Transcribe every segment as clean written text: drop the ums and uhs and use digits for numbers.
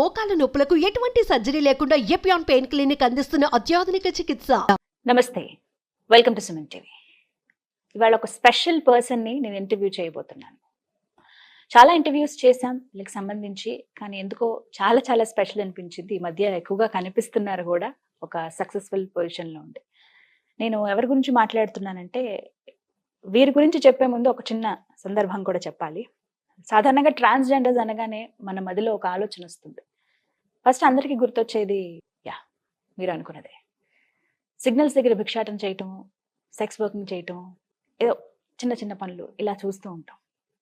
మోకాల నొప్పులకు ఎటువంటి సర్జరీ లేకుండా ఎపియాన్ పెయిన్ క్లినిక్ అందిస్తున్న అత్యాధునిక చికిత్స. నమస్తే, వెల్కమ్ టు సుమన్ టీవీ. ఇవాళ ఒక స్పెషల్ పర్సన్ని నేను ఇంటర్వ్యూ చేయబోతున్నాను. చాలా ఇంటర్వ్యూస్ చేశాం వీళ్ళకి సంబంధించి, కానీ ఎందుకో చాలా చాలా స్పెషల్ అనిపించింది. ఈ మధ్య ఎక్కువగా కనిపిస్తున్నారు కూడా ఒక సక్సెస్ఫుల్ పొజిషన్లో ఉండి. నేను ఎవరి గురించి మాట్లాడుతున్నానంటే, వీరి గురించి చెప్పే ముందు ఒక చిన్న సందర్భం కూడా చెప్పాలి. సాధారణంగా ట్రాన్స్జెండర్స్ అనగానే మన మదిలో ఒక ఆలోచన వస్తుంది. ఫస్ట్ అందరికీ గుర్తొచ్చేది మీరు అనుకున్నదే, సిగ్నల్స్ దగ్గర భిక్షాటన చేయటం, సెక్స్ వర్కింగ్ చేయటం, ఏదో చిన్న చిన్న పనులు ఇలా చూస్తూ ఉంటాం.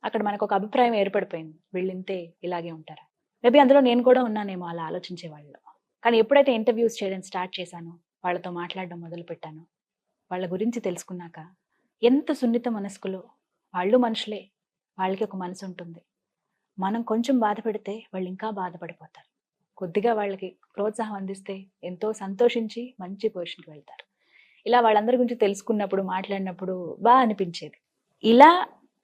అక్కడ మనకు ఒక అభిప్రాయం ఏర్పడిపోయింది, వీళ్ళింతే ఇలాగే ఉంటారా. మేబీ అందులో నేను కూడా ఉన్నానేమో అలా ఆలోచించే వాళ్ళు. కానీ ఎప్పుడైతే ఇంటర్వ్యూస్ చేయడం స్టార్ట్ చేశానో, వాళ్ళతో మాట్లాడడం మొదలు పెట్టాను, వాళ్ళ గురించి తెలుసుకున్నాక ఎంత సున్నిత మనస్కులో, వాళ్ళు మనుషులే, వాళ్ళకి ఒక మనసు ఉంటుంది. మనం కొంచెం బాధ పెడితే వాళ్ళు ఇంకా బాధపడిపోతారు. కొద్దిగా వాళ్ళకి ప్రోత్సాహం అందిస్తే ఎంతో సంతోషించి మంచి పొజిషన్కి వెళ్తారు. ఇలా వాళ్ళందరి గురించి తెలుసుకున్నప్పుడు, మాట్లాడినప్పుడు బాగా అనిపించేది. ఇలా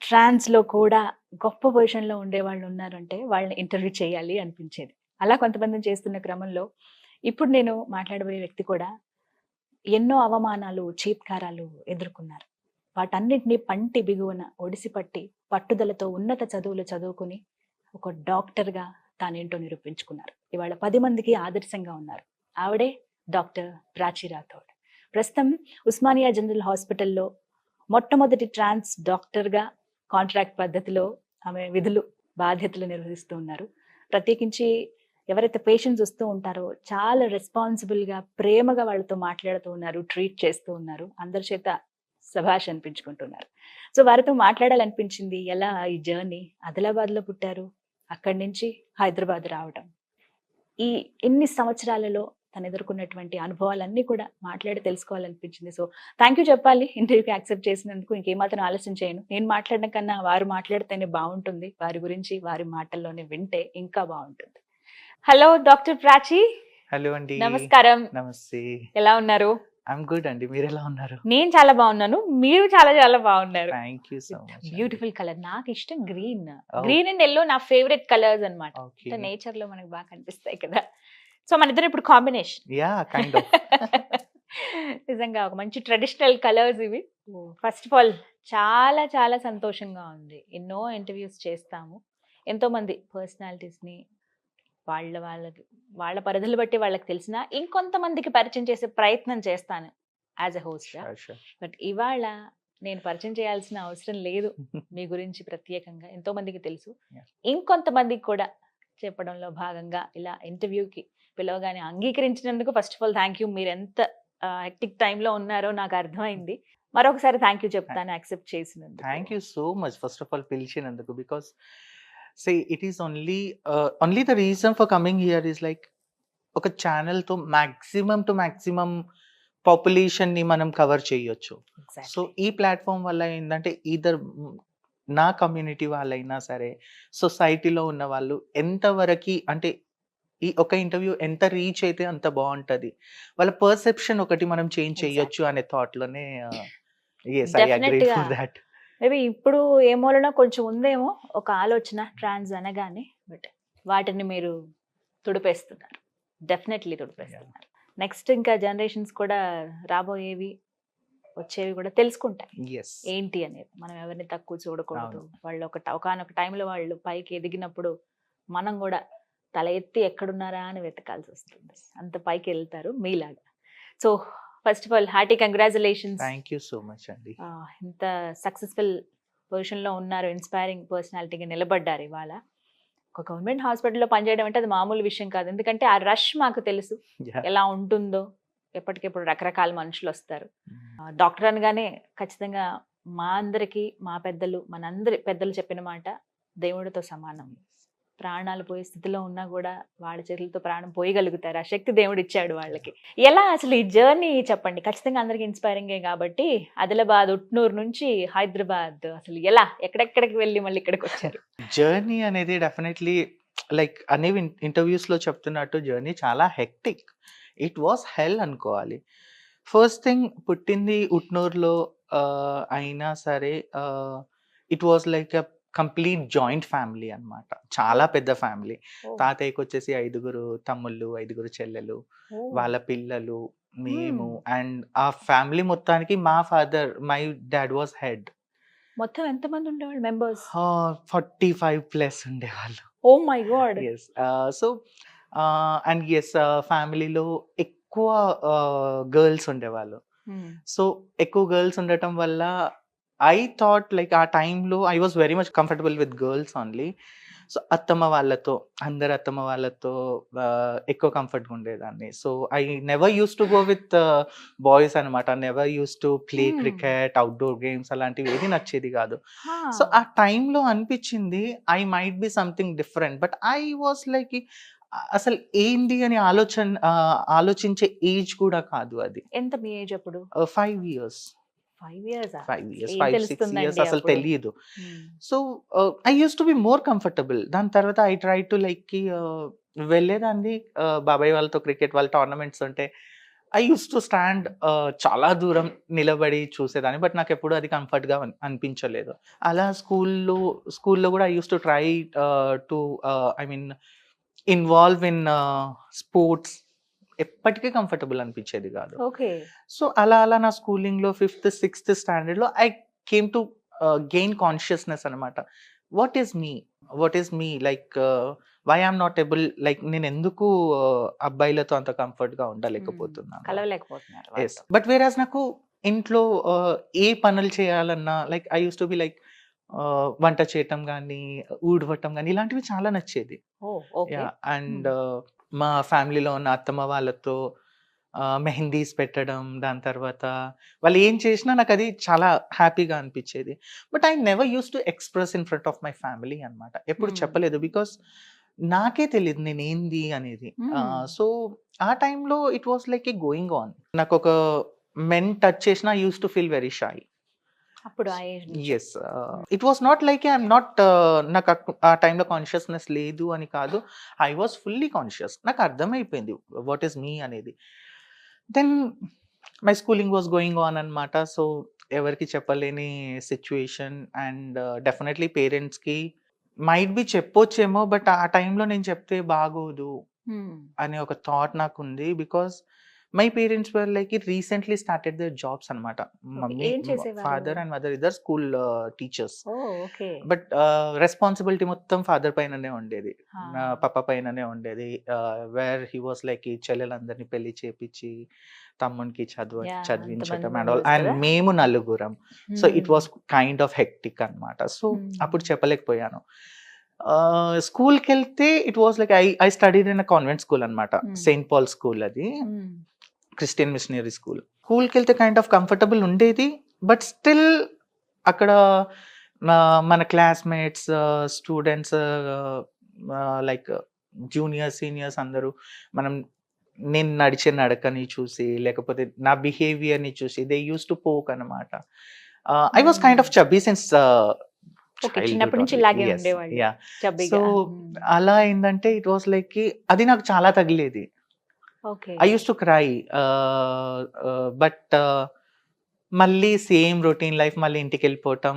ట్రాన్స్లో కూడా గొప్ప పొజిషన్లో ఉండే వాళ్ళు ఉన్నారంటే వాళ్ళని ఇంటర్వ్యూ చేయాలి అనిపించేది. అలా కొంతమందిని చేస్తున్న క్రమంలో ఇప్పుడు నేను మాట్లాడబోయే వ్యక్తి కూడా ఎన్నో అవమానాలు, చీత్కారాలు ఎదుర్కొన్నారు. వాటన్నిటినీ పంటి బిగువన ఒడిసిపట్టి పట్టుదలతో ఉన్నత చదువులు చదువుకుని ఒక డాక్టర్గా తానేంటో నిరూపించుకున్నారు. ఇవాళ 10 మందికి ఆదర్శంగా ఉన్నారు. ఆవిడే డాక్టర్ ప్రాచీ రాథోడ్. ప్రస్తుతం ఉస్మానియా జనరల్ హాస్పిటల్లో మొట్టమొదటి ట్రాన్స్ డాక్టర్గా కాంట్రాక్ట్ పద్ధతిలో ఆమె విధులు, బాధ్యతలు నిర్వహిస్తూ ఉన్నారు. ప్రత్యేకించి ఎవరైతే పేషెంట్స్ వస్తూ ఉంటారో చాలా రెస్పాన్సిబుల్గా, ప్రేమగా వాళ్ళతో మాట్లాడుతూ ఉన్నారు, ట్రీట్ చేస్తూ ఉన్నారు. అందరి చేత శభాష్ అనిపించుకుంటున్నారు. సో వారితో మాట్లాడాలనిపించింది. ఎలా ఈ జర్నీ, ఆదిలాబాద్లో పుట్టారు, అక్కడి నుంచి హైదరాబాద్ రావడం, ఈ ఎన్ని సంవత్సరాలలో తను ఎదుర్కొన్నటువంటి అనుభవాలన్నీ కూడా మాట్లాడి తెలుసుకోవాలనిపించింది. సో థ్యాంక్ యూ చెప్పాలి ఇంటర్వ్యూకి యాక్సెప్ట్ చేసినందుకు. ఇంకేమాత్రం ఆలస్యం చేయను. నేను మాట్లాడడం కన్నా వారు మాట్లాడితేనే బాగుంటుంది. వారి గురించి వారి మాటల్లోనే వింటే ఇంకా బాగుంటుంది. Hello doctor Prachi. హలో అండి. నమస్కారం. నమస్తే. ఎలా ఉన్నారు? ఐఎమ్ గుడ్ అండి. మీరు ఎలా ఉన్నారు? నేను చాలా బాగున్నాను. మీరు చాలా చాలా బాగున్నారు. Thank you so much. Beautiful colour. నాకు ఇష్టం గ్రీన్. గ్రీన్ అండ్ ఎల్లో నా ఫేవరెట్ కలర్స్ అన్నమాట. నేచర్ లో మనకు బాగా కనిపిస్తాయి కదా. సో మన ఇద్దరు ఇప్పుడు కాంబినేషన్. Yeah, kind of. నిజంగా ఒక మంచి ట్రెడిషనల్ కలర్స్ ఇవి. ఫస్ట్ ఆఫ్ ఆల్ చాలా చాలా సంతోషంగా ఉంది. ఎన్నో ఇంటర్వ్యూస్ చేస్తాము, ఎంతో మంది పర్సనాలిటీస్ ని వాళ్ళ పరిధులు బట్టి వాళ్ళకి తెలిసిన ఇంకొంతమందికి పరిచయం చేసే ప్రయత్నం చేస్తాను యాజ్ ఎ హోస్ట్. బట్ ఇవాళ నేను పరిచయం చేయాల్సిన అవసరం లేదు. మీ గురించి ప్రత్యేకంగా ఎంతో మందికి తెలుసు. ఇంకొంతమందికి కూడా చెప్పడంలో భాగంగా ఇలా ఇంటర్వ్యూకి పిలవగానే అంగీకరించినందుకు first of all thank you. మీరు ఎంత హెక్టిక్ టైంలో ఉన్నారో నాకు అర్థమైంది. మరొకసారి థ్యాంక్ యూ చెప్తాను యాక్సెప్ట్ చేసినందుకు. Thank you so much first of all పిలిచినందుకు. Because say it is only the reason for coming here is like ఒక ఛానల్ తో maximum పాపులేషన్ ని మనం కవర్ చేయొచ్చు. సో ఈ ప్లాట్ఫామ్ వల్ల ఏంటంటే ఈదర్ నా కమ్యూనిటీ వాళ్ళైనా సరే, సొసైటీలో ఉన్న వాళ్ళు ఎంతవరకు అంటే ఈ ఒక ఇంటర్వ్యూ ఎంత రీచ్ అయితే అంత బాగుంటది, వాళ్ళ పర్సెప్షన్ ఒకటి మనం చేంజ్ చేయొచ్చు అనే థాట్ లోనే yes I agree for that. Maybe ఇప్పుడు ఏ మూలనో కొంచెం ఉందేమో ఒక ఆలోచన ట్రాన్స్ అనగానే, బట్ వాటిని మీరు తుడిపేస్తున్నారు, డెఫినెట్లీ తుడిపేస్తున్నారు. నెక్స్ట్ ఇంకా జనరేషన్స్ కూడా రాబోయేవి వచ్చేవి కూడా తెలుసుకుంటాయి ఏంటి అనేది. మనం ఎవరిని తక్కువ చూడకూడదు. వాళ్ళు ఒకనొక టైంలో వాళ్ళు పైకి ఎదిగినప్పుడు మనం కూడా తల ఎత్తి ఎక్కడున్నారా అని వెతకాల్సి వస్తుంది. అంత పైకి వెళ్తారు మీలాగా. So first of all hearty congratulations. Thank you so much అండి. ఇంత సక్సెస్ఫుల్ పొజిషన్లో ఉన్నారు, ఇన్స్పైరింగ్ పర్సనాలిటీగా నిలబడ్డారు. ఇవాళ ఒక గవర్నమెంట్ హాస్పిటల్లో పనిచేయడం అంటే అది మామూలు విషయం కాదు. ఎందుకంటే ఆ రష్ మాకు తెలుసు ఎలా ఉంటుందో. ఎప్పటికెప్పుడు రకరకాల మనుషులు వస్తారు. డాక్టర్ అనగానే ఖచ్చితంగా మా అందరికీ మా పెద్దలు, మనందరి పెద్దలు చెప్పిన మాట దేవుడితో సమానం. ప్రాణాలు పోయే స్థితిలో ఉన్నా కూడా వాళ్ళ చేతులతో ప్రాణం పోయగలుగుతారు. ఆ శక్తి దేవుడు ఇచ్చాడు వాళ్ళకి. ఎలా అసలు ఈ జర్నీ చెప్పండి. ఖచ్చితంగా అందరికి ఇన్స్పైరింగే కాబట్టి ఆదిలాబాద్, ఉట్నూరు నుంచి హైదరాబాద్ అసలు ఎలా, ఎక్కడెక్కడికి వెళ్ళి మళ్ళీ ఇక్కడికి వచ్చారు? జర్నీ అనేది డెఫినెట్లీ లైక్ అనేవి ఇంటర్వ్యూస్ లో చెప్తున్నట్టు జర్నీ చాలా హెక్టిక్. ఇట్ వాస్ హెల్ అనుకోవాలి. ఫస్ట్ థింగ్ పుట్టింది ఉట్నూరులో అయినా సరే it was like a complete joint family అన్నమాట. చాలా పెద్ద ఫ్యామిలీ. ఓ, తాతయ్యకి వచ్చేసి 5 తమ్ముళ్ళు, 5 చెల్లెలు, ఓ. వాళ్ళ పిల్లలు, మేము Hmm. అండ్ ఆ ఫ్యామిలీ మొత్తానికి మై డాడ్ వాస్ హెడ్. మొత్తం ఎంతమంది ఉండేవాళ్ళు మెంబర్స్? 45+ ఉండేవాళ్ళు. Oh my god. Yes. So and yes, ఫ్యామిలీలో ఎక్కువ గర్ల్స్ ఉండేవాళ్ళు. సో ఎక్కువ గర్ల్స్ ఉండటం వల్ల ఐ థాట్ లైక్ ఆ టైంలో I was very much comfortable with girls only. So అందరు అత్తమ్మ వాళ్ళతో ఎక్కువ కంఫర్ట్గా ఉండేదాన్ని. So I never use to go with boys అనమాట. Never use to play Hmm. Cricket, outdoor games అలాంటివి ఏది నచ్చేది కాదు. సో ఆ టైంలో అనిపించింది I might be something different. But I was like అసలు ఏంది అని ఆలోచించే ఏజ్ కూడా కాదు అది. ఎంత మీ ఏజ్ అప్పుడు? 5 years. 5 years. 5 years, ఏం 5, 6 years తెలుస్తుందండి అసలు అప్పుడు? తెలియదు. So I use to be more comfortable. దాని తర్వాత ఐ ట్రై టు లైక్ వెళ్ళేదాన్ని బాబాయ్ వాళ్ళతో క్రికెట్ వాళ్ళ టోర్నమెంట్స్ ఉంటే ఐ యూస్ టు స్టాండ్ చాలా దూరం నిలబడి చూసేదాన్ని. బట్ నాకు ఎప్పుడు అది కంఫర్ట్గా అనిపించలేదు. అలా స్కూల్లో కూడా I use to try to I mean involve in sports. ఎప్పటికీ కంఫర్టబుల్ అనిపించేది కాదు. ఓకే. సో అలా నా స్కూలింగ్లో 5th, 6th స్టాండర్డ్లో I came to gain consciousness అనమాట. What is me like why I'm not able, like నేను ఎందుకు అబ్బాయిలతో అంత కంఫర్ట్గా ఉండలేకపోతున్నాను. కలవలేకపోతున్నారు ఎస్. బట్ వేరాజ్ నాకు ఇంట్లో ఏ పనులు చేయాలన్నా like I use to be like వంట చేయటం కానీ, ఊడవటం కానీ ఇలాంటివి చాలా నచ్చేది. ఓ, ఓకే. అండ్ మా ఫ్యామిలీలో ఉన్న అత్తమ్మ వాళ్ళతో మెహందీస్ పెట్టడం, దాని తర్వాత వాళ్ళు ఏం చేసినా నాకు అది చాలా హ్యాపీగా అనిపించేది. But I never use to express in front of my family అనమాట. ఎప్పుడు చెప్పలేదు, బికాస్ నాకే తెలియదు నేను ఏంది అనేది. సో ఆ టైంలో it was like a going on. నాకు ఒక మెన్ టచ్ చేసినా I use to feel very shy. అప్పుడు ఆ ఏజ్ నుంచి. Yes. It was not like I'm not, నాకు ఆ టైంలో కాన్షియస్నెస్ లేదు అని కాదు. I was fully conscious. నాకు అర్థమైపోయింది వాట్ ఈస్ మీ అనేది. Then my schooling was going on అనమాట. సో ఎవరికి చెప్పలేని సిచ్యువేషన్. అండ్ డెఫినెట్లీ పేరెంట్స్కి మైట్ బి చెప్పొచ్చేమో, బట్ ఆ టైంలో నేను చెప్తే బాగోదు అనే ఒక థాట్ నాకు ఉంది. Because my parents were like recently started their jobs అనమాట. మమ్మీ, ఏం చేసేవారు? ఫాదర్ అండ్ మదర్ ఇద్దరు school teachers. Oh, okay. But responsibility మొత్తం ఫాదర్ పైననే ఉండేది, నా పప్ప పైననే ఉండేది. వేర్ హీ వాస్ లైక్ ఈ చెల్లెలందరినీ పెళ్లి చేపించి తమ్మునికి చదివించటం అండ్ ఆల్. అండ్ మేము నలుగురం. So it was kind of hectic అనమాట. సో అప్పుడు చెప్పలేకపోయాను. స్కూల్కి వెళ్తే it was like I studied in a convent school అనమాట. సెయింట్ పాల్ స్కూల్, అది క్రిస్టియన్ మిషనరీ స్కూల్. స్కూల్కి వెళ్తే కైండ్ ఆఫ్ కంఫర్టబుల్ ఉండేది. బట్ స్టిల్ అక్కడ మన classmates, students, like juniors, seniors అందరూ నేను నడిచే నడకని చూసి, లేకపోతే నా బిహేవియర్ని చూసి దే యూస్ టు పోక్ అనమాట. I was kind of chubby since చిన్నప్పటి నుంచి ఇలాగే ఉండేవాళ్ళు. సో అలా ఏంటంటే ఇట్ వాస్ లైక్ అది నాకు చాలా తగిలేది. I use to cry. But మళ్ళీ సేమ్ రొటీన్ లైఫ్, మళ్ళీ ఇంటికి వెళ్ళిపోవటం,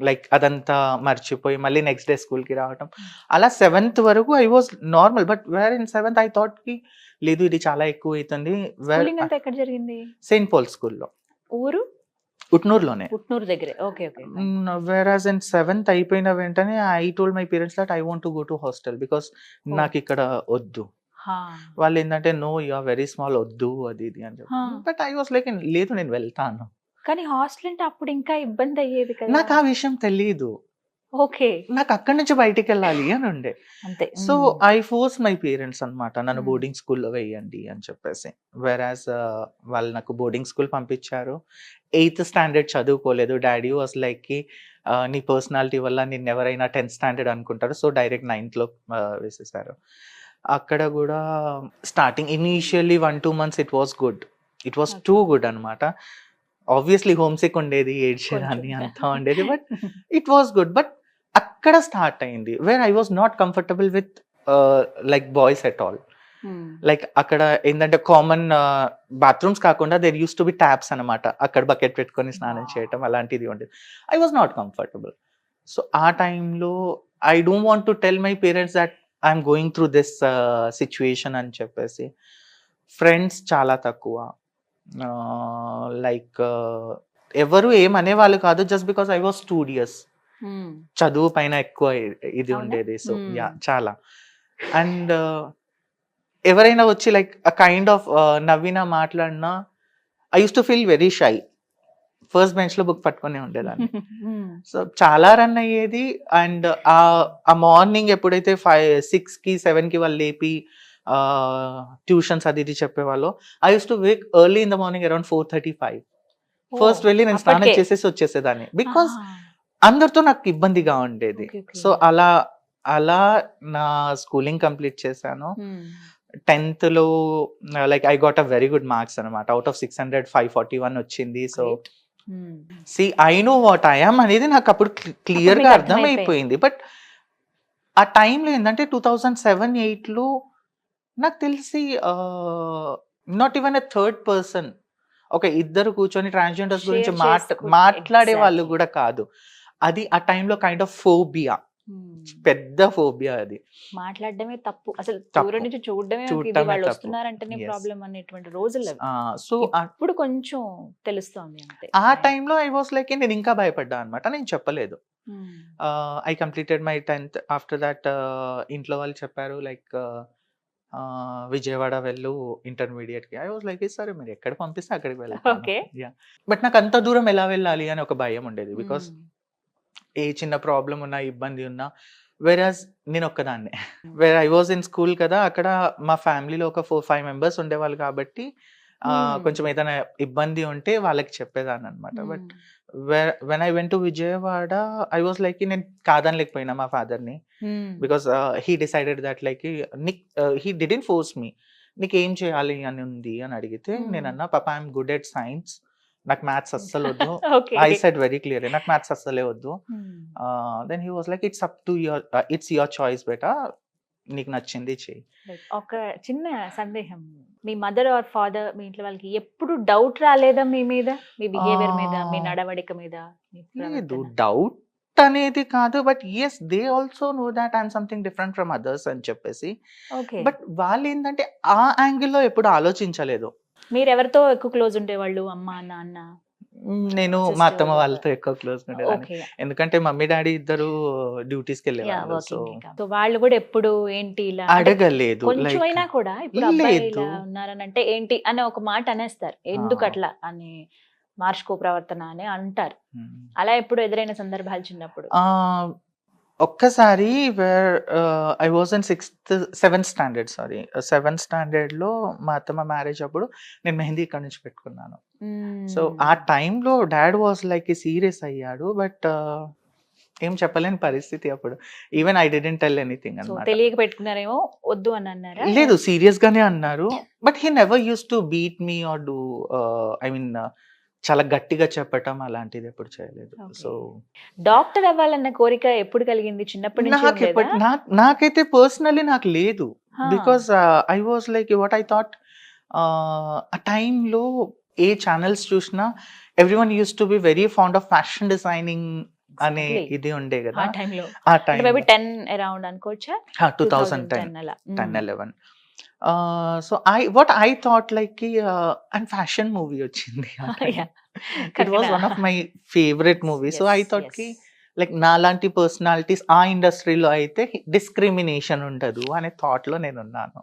లైక్ అదంతా మర్చిపోయి మళ్ళీ నెక్స్ట్ డే స్కూల్కి రావటం. అలా 7th వరకు I was normal. But where in 7th I thought కి లేదు ఇది చాలా ఎక్కువ అవుతుంది. ఎక్కడ జరిగింది? సెయింట్ పాల్ స్కూల్లో, ఊరు ఉట్నూరులోనే. ఉట్నూరు దగ్గరే. Okay, okay. వేరాజ్ ఇన్ 7th అయిపోయిన వెంటనే I told my parents that I want to go to hostel because నాకు ఇక్కడ వద్దు. వాళ్ళు ఏంటంటే no you are very small, వద్దు అది ఇది అని చెప్పి. బట్ ఐ వాస్ లైక్ లేదు నేను వెళ్తాను. కానీ హాస్టల్ అంటే అప్పుడు ఇంకా ఇబ్బంది అయ్యేది కదా. నాకు ఆ విషయం తెలియదు. ఓకే. నాకు అక్కడి నుంచి బయటికి వెళ్ళాలి అని ఉండే. అంతే. So I force my parents అనమాట, నన్ను బోర్డింగ్ స్కూల్లో వేయండి అని చెప్పేసి. వెరాజ్ వాళ్ళు నాకు బోర్డింగ్ స్కూల్ పంపించారు. 8th స్టాండర్డ్ చదువుకోలేదు. డాడీ వాస్ లైక్ నీ పర్సనాలిటీ వల్ల నిన్ను ఎవరైనా 10th స్టాండర్డ్ అనుకుంటారు, సో డైరెక్ట్ 9th వేసేసారు. అక్కడ కూడా starting initially 1-2 months it was good. It was too good అనమాట. ఆబ్వియస్లీ హోమ్ సిక్ ఉండేది, ఏడ్చేదాన్ని, అంతా ఉండేది. But it was good. But అక్కడ స్టార్ట్ అయింది where I was not comfortable with like boys at all. Like అక్కడ ఏంటంటే కామన్ బాత్రూమ్స్ కాకుండా there use to be taps అనమాట. అక్కడ బకెట్ పెట్టుకొని స్నానం చేయటం అలాంటిది ఉండేది. I was not comfortable. So ఆ టైంలో I don't want to tell my parents that I'm going through this situation అని చెప్పేసి. ఫ్రెండ్స్ చాలా తక్కువ. లైక్ ఎవరు ఏమనేవాళ్ళు కాదు, just because I was studious. చదువు పైన ఎక్కువ ఇది అవునా? ఉండేది. So Hmm. యా చాలా. అండ్ ఎవరైనా వచ్చి లైక్ కైండ్ ఆఫ్ నవ్వినా మాట్లాడినా I use to feel very shy. First bench లో బుక్ పట్టుకునే ఉండేదాన్ని. సో చాలా రన్ అయ్యేది. అండ్ ఆ మార్నింగ్ ఎప్పుడైతే 6కి 7కి వాళ్ళు లేపి ట్యూషన్స్ అది ఇది చెప్పేవాళ్ళు, I use to Wake early in the morning around 4:35. First వెళ్ళి నేను స్నానం అప్పటికే? చేసేసి వచ్చేసేదాన్ని, బికాస్ అందరితో నాకు ఇబ్బందిగా ఉండేది. Okay, okay. సో అలా నా స్కూలింగ్ కంప్లీట్ చేశాను. 10th లో like I got a very good marks అనమాట. అవుట్ ఆఫ్ 600 541 వచ్చింది. So see I know what I am అనేది నాకు అప్పుడు క్లియర్ గా మీకు అర్థమైపోయింది. బట్ ఆ టైంలో ఏంటంటే 2007-8లో నాకు తెలిసి not even a third person, ఒక ఇద్దరు కూర్చొని ట్రాన్స్జెండర్స్ గురించి మాట్లాడే వాళ్ళు Exactly. కూడా కాదు. అది ఆ టైంలో కైండ్ ఆఫ్ ఫోబియా, పెద్ద ఫోబియా అది. మాట్లాడడమే తప్పు, అసలు తప్పు. దూరం నుంచి చూడడమే చూడటమే ఇది, వాళ్ళు తప్పు. వస్తున్నారంటేనే Yes. ప్రాబ్లం అనేటువంటి రోజులు అవి. సో ఇప్పుడు కొంచెం తెలుస్తోంది అంతే. ఆ టైంలో ఐ వాస్ లైక్ నేను ఇంకా భయపడ్డా అనమాట. నేను చెప్పలేదు. I completed my 10th. After that ఇంట్లో వాళ్ళు చెప్పారు లైక్ విజయవాడ వెళ్ళు ఇంటర్మీడియట్కి. ఐ వాస్ లైక్ సరే మీరు ఎక్కడ పంపిస్తే అక్కడికి వెళ్ళాను. Okay. బట్ నాకు అంత దూరం ఎలా వెళ్ళాలి అని ఒక భయం ఉండేది. బికాస్ ఏ చిన్న ప్రాబ్లం ఉన్నా ఇబ్బంది ఉన్నా, వెరాజ్ నేను ఒక్కదాన్నే. Wear I was in school కదా, అక్కడ మా ఫ్యామిలీలో ఒక 4-5 మెంబర్స్ ఉండేవాళ్ళు కాబట్టి కొంచెం ఏదైనా ఇబ్బంది ఉంటే వాళ్ళకి చెప్పేదాన్ని అనమాట. But when I went to Vijayawada I was like నేను కాదనలేకపోయినా మా ఫాదర్ని, because he decided that like he didn't force me. నీకు ఏం చేయాలి అని ఉంది అని అడిగితే నేను అన్నా పాపా ఐఎమ్ గుడ్ ఎట్ సైన్స్, నాకు మ్యాథ్స్ అస్సలు వద్దు. ఐ సెడ్ వెరీ క్లియర్ నాకు మ్యాథ్స్ అస్సలే వద్దు. Then he was like it's your choice బేటా, నీకు నచ్చింది చెయ్యి. ఒక చిన్న సందేహం, మీ మదర్ ఆర్ ఫాదర్, మీ ఇంట్లో వాళ్ళకి ఎప్పుడు డౌట్ రాలేదా మీ మీద, మీ బిహేవియర్ మీద, మీ నడవడిక మీద? మీ లేదు, ప్రవర్తన? డౌట్ అనేది కాదు. But yes they also know that I'm something different from others అని చెప్పేసి. Okay. బట్ వాళ్ళు ఏంటంటే ఆ యాంగిల్లో ఎప్పుడు ఆలోచించలేదు. మీరు ఎవరితో ఎక్కువ క్లోజ్ ఉండేవాళ్ళు, అమ్మ నాన్న? నేను మా Sister అత్తమ్మ వాళ్ళు. వాళ్ళతో ఎక్కువ క్లోజ్ ఉండేదాన్ని. ఓకే. ఎందుకంటే మమ్మీ డాడీ ఇద్దరు డ్యూటీస్కి వెళ్ళేవాళ్ళు. సో సో వాళ్ళు కూడా ఎప్పుడు ఏంటి ఇలా అంటే అడగలేదు. కొంచెం లైక్ అయినా కూడా ఇప్పుడు అబ్బాయి లేదు. ఇలా ఉన్నారని అంటే ఏంటి అనే ఒక మాట అనేస్తారు, ఎందుకు అట్లా అని, మార్చుకో ప్రవర్తన అని అంటారు. అలా ఎప్పుడు ఎదురైన సందర్భాలు చిన్నప్పుడు? ఒక్కసారి wear I was in 7th standard, sorry 7th స్టాండర్డ్లో మా అత్తమ్మ మ్యారేజ్ అప్పుడు నేను మెహందీ ఇక్కడ నుంచి పెట్టుకున్నాను. సో ఆ టైంలో డాడ్ వాజ్ లైక్ సీరియస్ అయ్యాడు. బట్ ఏం చెప్పలేని పరిస్థితి అప్పుడు. Even I didn't tell anything so అన్నమాట. తెలియక పెట్టుకున్నారేమో, వద్దు అని అన్నారా? లేదు, సీరియస్ గానే అన్నారు. But he never use to beat me or do I mean చాలా గట్టిగా చెప్పటం అలాంటిది ఎప్పుడు చేయలేదు. Okay. సో డాక్టర్ అవ్వాలన్న కోరిక ఎప్పుడు కలిగింది? చిన్నప్పటి నుంచి ఉండేదా? నాకైతే పర్సనలీ నాకు లేదు. హా. Because I was like what I thought, ఆ టైంలో ఏ ఛానల్స్ చూసినా everyone use to be very fond of fashion designing అనే Exactly. ఇది ఉండే ఆ కదా టైంలో ఆ మేబీ టైం 10 అరౌండ్ అనుకోవచ్చా? 2010 అలా. 10-11. So what I thought like and fashion movie వచ్చింది. Yeah. It was one of my favorite movies. So I Yes, thought yes. ki like నాలాంటి పర్సనాలిటీస్ ఆ ఇండస్ట్రీలో అయితే డిస్క్రిమినేషన్ ఉండదు అనే థాట్ లో నేను ఉన్నాను.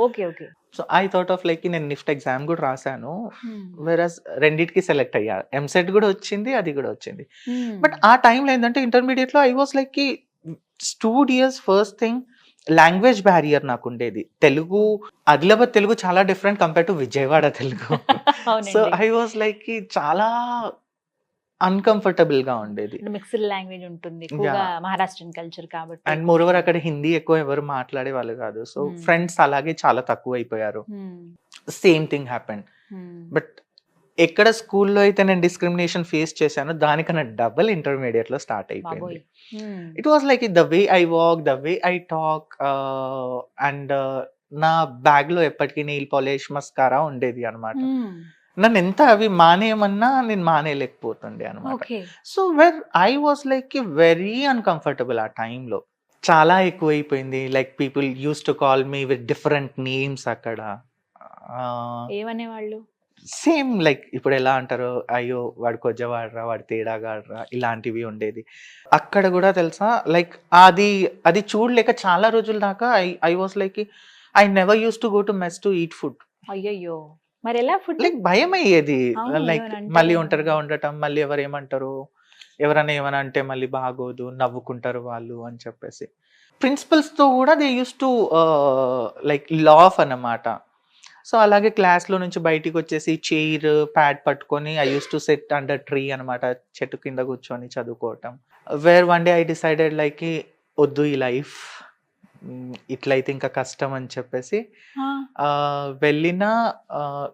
Okay okay. So I thought of like నేను నిఫ్ట్ ఎగ్జామ్ కూడా రాశాను, వెరస్ రెండిటికి సెలెక్ట్ అయ్యా. ఎంసెట్ కూడా వచ్చింది, అది కూడా వచ్చింది. బట్ ఆ టైంలో ఏంటంటే ఇంటర్మీడియట్ లో I was like studious. First thing language barrier నాకు ఉండేది. తెలుగు, ఆదిలాబాద్ తెలుగు చాలా different compare to Vijayawada Telugu. So I was like చాలా అన్కంఫర్టబుల్ గా ఉండేది. మిక్స్డ్ లాంగ్వేజ్ ఉంటుంది ఎక్కువగా, మహారాష్ట్రన్ కల్చర్ కాబట్టి. అండ్ మోర్ ఓవర్ అక్కడ హిందీ ఎక్కువ ఎవరు మాట్లాడే వాళ్ళు కాదు. సో ఫ్రెండ్స్ అలాగే చాలా తక్కువ అయిపోయారు. Same thing happened. బట్ ఎక్కడ స్కూల్లో అయితే నేను డిస్క్రిమినేషన్ ఫేస్ చేశానో దానికన్నా డబుల్ ఇంటర్మీడియట్ లో స్టార్ట్ అయిపోయింది. It was like the way I walk, the way I talk, and నా బ్యాగ్ లో ఎప్పటికీ నెయిల్ పాలిష్, మస్కారా ఉండేది అనమాట. నన్ను ఎంత అవి మానేయమన్నా నేను మానేయలేకపోతుండే అనమాట. Okay. So where I was like very uncomfortable ఆ టైంలో. చాలా ఎక్కువైపోయింది. Like people used to call me with different names అక్కడ. ఏమనేవాళ్ళు? సేమ్ లైక్ ఇప్పుడు ఎలా అంటారు, అయ్యో! వాడు కొజ్జవాడురా, వాడు తేడాగాడురా ఇలాంటివి ఉండేది. అక్కడ గూడా తెలుసా లైక్ అది చూడలేక చాలా రోజుల దాకా I was like I never used to go to mess to eat food. అయ్యయ్యో! మరెలా ఫుడ్? లైక్ భయమయ్యేది. అవును. లైక్ ఏమైనా మళ్ళీ అంటారేమో. ఒంటరిగా ఉండటం, మళ్ళీ ఎవరేమంటారు, ఎవరైనా ఏమైనా అంటే మళ్ళీ బాగోదు, నవ్వుకుంటారు వాళ్ళు అని చెప్పేసి. ప్రిన్సిపల్స్‌తో గూడా they used to like laugh అన్నమాట. సో, అలాగే క్లాస్‌లో నుంచి బయటికొచ్చేసి చైర్, ప్యాడ్ పట్టుకొని I used to sit under tree అనమాట. చెట్టు కింద కూర్చొని చదువుకోవటం. Where one day I decided like వద్దు ఈ లైఫ్. ఇట్లయితే ఇంకా కష్టం అని చెప్పేసి ఆ! వెళ్ళిన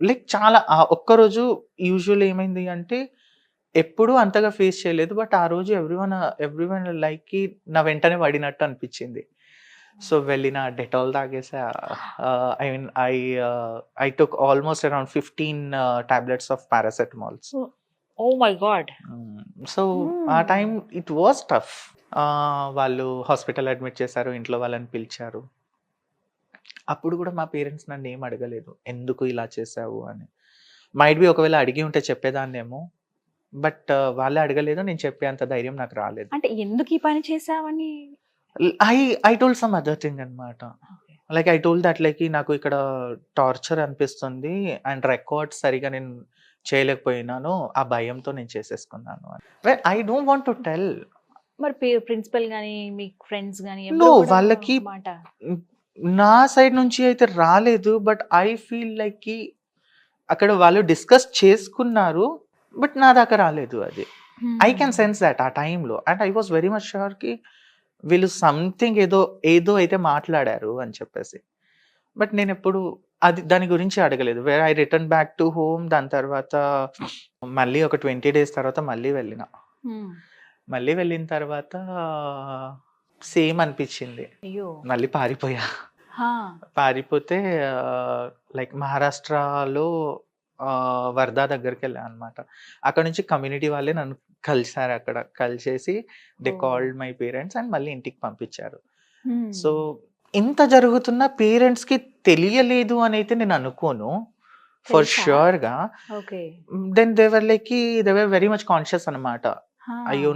లైక్ చాలా ఒక్కరోజు యూజువల్లీ ఏమైంది అంటే ఎప్పుడూ అంతగా ఫేస్ చేయలేదు. బట్ ఆ రోజు ఎవ్రీవన్ లైక్‌కి నా వెంటనే పడినట్టు అనిపిచ్చింది. సో, వెళ్ళిన డెటాల్ తాగేసా. I mean I took almost around 15 tablets of paracetamols. Oh my god! So, ఆ టైం ఇట్ వాస్ టఫ్. వాళ్ళు హాస్పిటల్ అడ్మిట్ చేశారు. ఇంట్లో వాళ్ళని పిలిచారు. అప్పుడు గూడా మా పేరెంట్స్ నన్నేం అడగలేదు. ఎందుకు ఇలా చేశావు అని. మైట్ బి ఒకవేళ అడిగి ఉంటే చెప్పేదాన్నేమో. బట్ వాళ్ళే అడగలేదు. నేను చెప్పేంత ధైర్యం నాకు రాలేదు. అంటే ఎందుకు ఈ పని చేశావని? I I told some other thing అన్నమాట. Okay. Like I told that like నాకు ఇక్కడ టార్చర్ అనిపిస్తుంది అండ్ రికార్డ్స్ సరిగ్గా నేను చేయలేకపోయినాను. ఆ భయంతో నేను చేసేసుకున్నాను అని. I don't want to tell. మరి ప్రిన్సిపల్ గాని, మీ ఫ్రెండ్స్ గాని నో ఎవరు కూడా వాళ్ళకి ఒక మాట? నా సైడ్ నుంచి అయితే రాలేదు. బట్ ఐ ఫీల్ లైక్‌కి అక్కడ వాళ్ళు డిస్కస్ చేసుకున్నారు. బట్ నా దాకా రాలేదు అది. ఐ కెన్ సెన్స్ దట్ ఆ టైంలో. And I was very much ష్యూర్‌కి వీళ్ళు సంథింగ్ ఏదో అయితే మాట్లాడారు అని చెప్పేసి. బట్ నేనెప్పుడు దాని గురించి అడగలేదు. Where I return back to home. దాని తర్వాత మళ్ళీ ఒక 20 డేస్ తర్వాత మళ్ళీ వెళ్ళిన. హ్మ్. మళ్ళీ వెళ్ళిన తర్వాత సేమ్ అనిపిచ్చింది. అయ్యో! మళ్ళీ పారిపోయా. హా! పారిపోతే లైక్ మహారాష్ట్రలో వర్ధా దగ్గరికెళ్ళా అనమాట. అక్కడ నుంచి కమ్యూనిటీ వాళ్ళే నన్ను కలిసారు అక్కడ. కలిసేసి they oh! Called my parents and మళ్ళీ ఇంటికి పంపించారు. హ్మ్. సో, ఇంత జరుగుతున్నా పేరెంట్స్‌కి తెలియలేదు అనైతే నేను అనుకోను. ఫర్ తెలుసా? ష్యూర్‌గా. Okay. Then they were very much conscious అనమాట. హా! అయ్యో!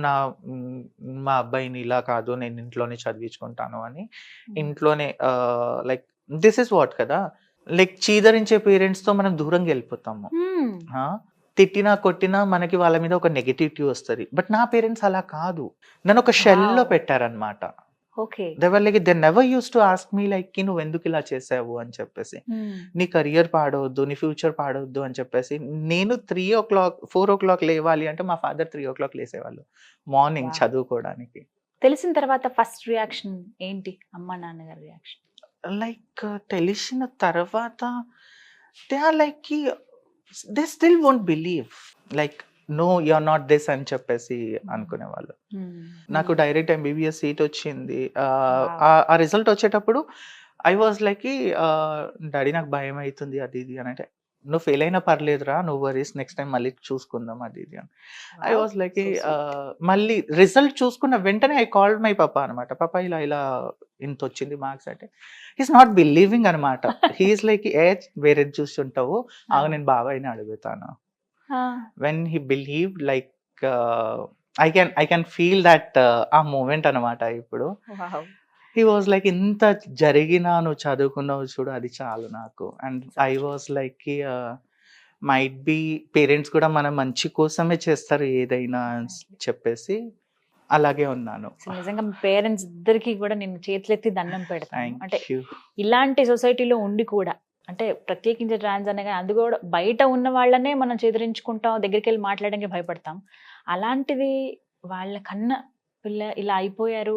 మా అబ్బాయిని ఇలా కాదు నేను ఇంట్లోనే చదివించుకుంటాను అని. హ్మ్. ఇంట్లోనే లైక్ దిస్ ఈస్ వాట్ కదా! లైక్ చీదరించే పేరెంట్స్‌తో మనం దూరంగా వెళ్ళిపోతాము. హ్మ్. ఆ! తిట్టినా, కొట్టినా మనకి వాళ్ళ మీద ఒక నెగటివిటీ వస్తది. బట్ నా పేరెంట్స్ అలా కాదు. నన్ను ఒక షెల్‌లో వావ్! పెట్టారన్నమాట. Okay. They never used to ask me like నువ్వెందుకు ఇలా చేసావు అని చెప్పేసి. హ్మ్. నీ కెరియర్ పాడవద్దు, నీ ఫ్యూచర్ పాడవద్దు అని చెప్పేసి. నేను 4:00 లేవాలి అంటే మా ఫాదర్ 3:00 లేసేవాళ్ళు. Morning wow! చదువుకోవడానికి. తెలిసిన తర్వాత ఫస్ట్ రియాక్షన్ ఏంటి? అమ్మ, నాన్నగారి రియాక్షన్? లైక్ తెలిసిన తర్వాత they are like they still won't believe. Like no you are not this అని చెప్పేసి అనుకునేవాళ్ళు. హ్మ్. నాకు హ్మ్. డైరెక్ట్ ఎంబీబీఎస్ సీట్ వచ్చింది. వావ్! ఆ రిజల్ట్ వచ్చేటప్పుడు ఐ వాస్ లైక్ డాడీ నాకు భయం అయితుంది అది ఇది అని అంటే, "నువ్వు ఫెయిల్ అయినా పర్లేదురా, నో వరీస్ నెక్స్ట్ టైమ్ మళ్ళీ చూసుకుందాం" అది ఇది అని. I wow! Was like so sweet. మళ్ళీ రిజల్ట్ చూసుకున్న వెంటనే ఐ కాల్డ్ మై పప్పా అనమాట. "పప్పా ఇలా ఇలా ఇంతొచ్చింది మార్క్స్" అంటే, హి ఈస్ నాట్ బిలీవింగ్ అనమాట. హి ఈస్ లైక్ వేరేది చూసుంటావు. ఆ! ఆగు నేను బాబాయిని అడుగుతాను. ఆ! When he believed like I can feel that ఆ మూమెంట్ అనమాట ఇప్పుడు. వావ్! హి వాస్ లైక్ ఇంత జరిగినా నువ్వు చదువుకున్నావు చూడు అది చాలు నాకు. And so I sweet. Was like might be parents కూడా మన మంచి కోసమే చేస్తారు ఏదైనా అని ఎగ్జాక్ట్‌లీ. చెప్పేసి అలాగే ఉన్నాను. అసలు నిజంగా మీ పేరెంట్స్ ఇద్దరికీ కూడా నేను చేతులెత్తి దండం పెడతాను. అంటే థ్యాంక్ యూ. ఇలాంటి సొసైటీలో ఉండి కూడా అంటే ప్రత్యేకించి ట్రాన్స్ అనగా అది కూడా బయట ఉన్న వాళ్ళనే మనం చెదిరించుకుంటాం, దగ్గరికెళ్ళి మాట్లాడడానికి భయపడతాం. అలాంటిది వాళ్ళ కన్నా పిల్ల ఇలా అయిపోయారు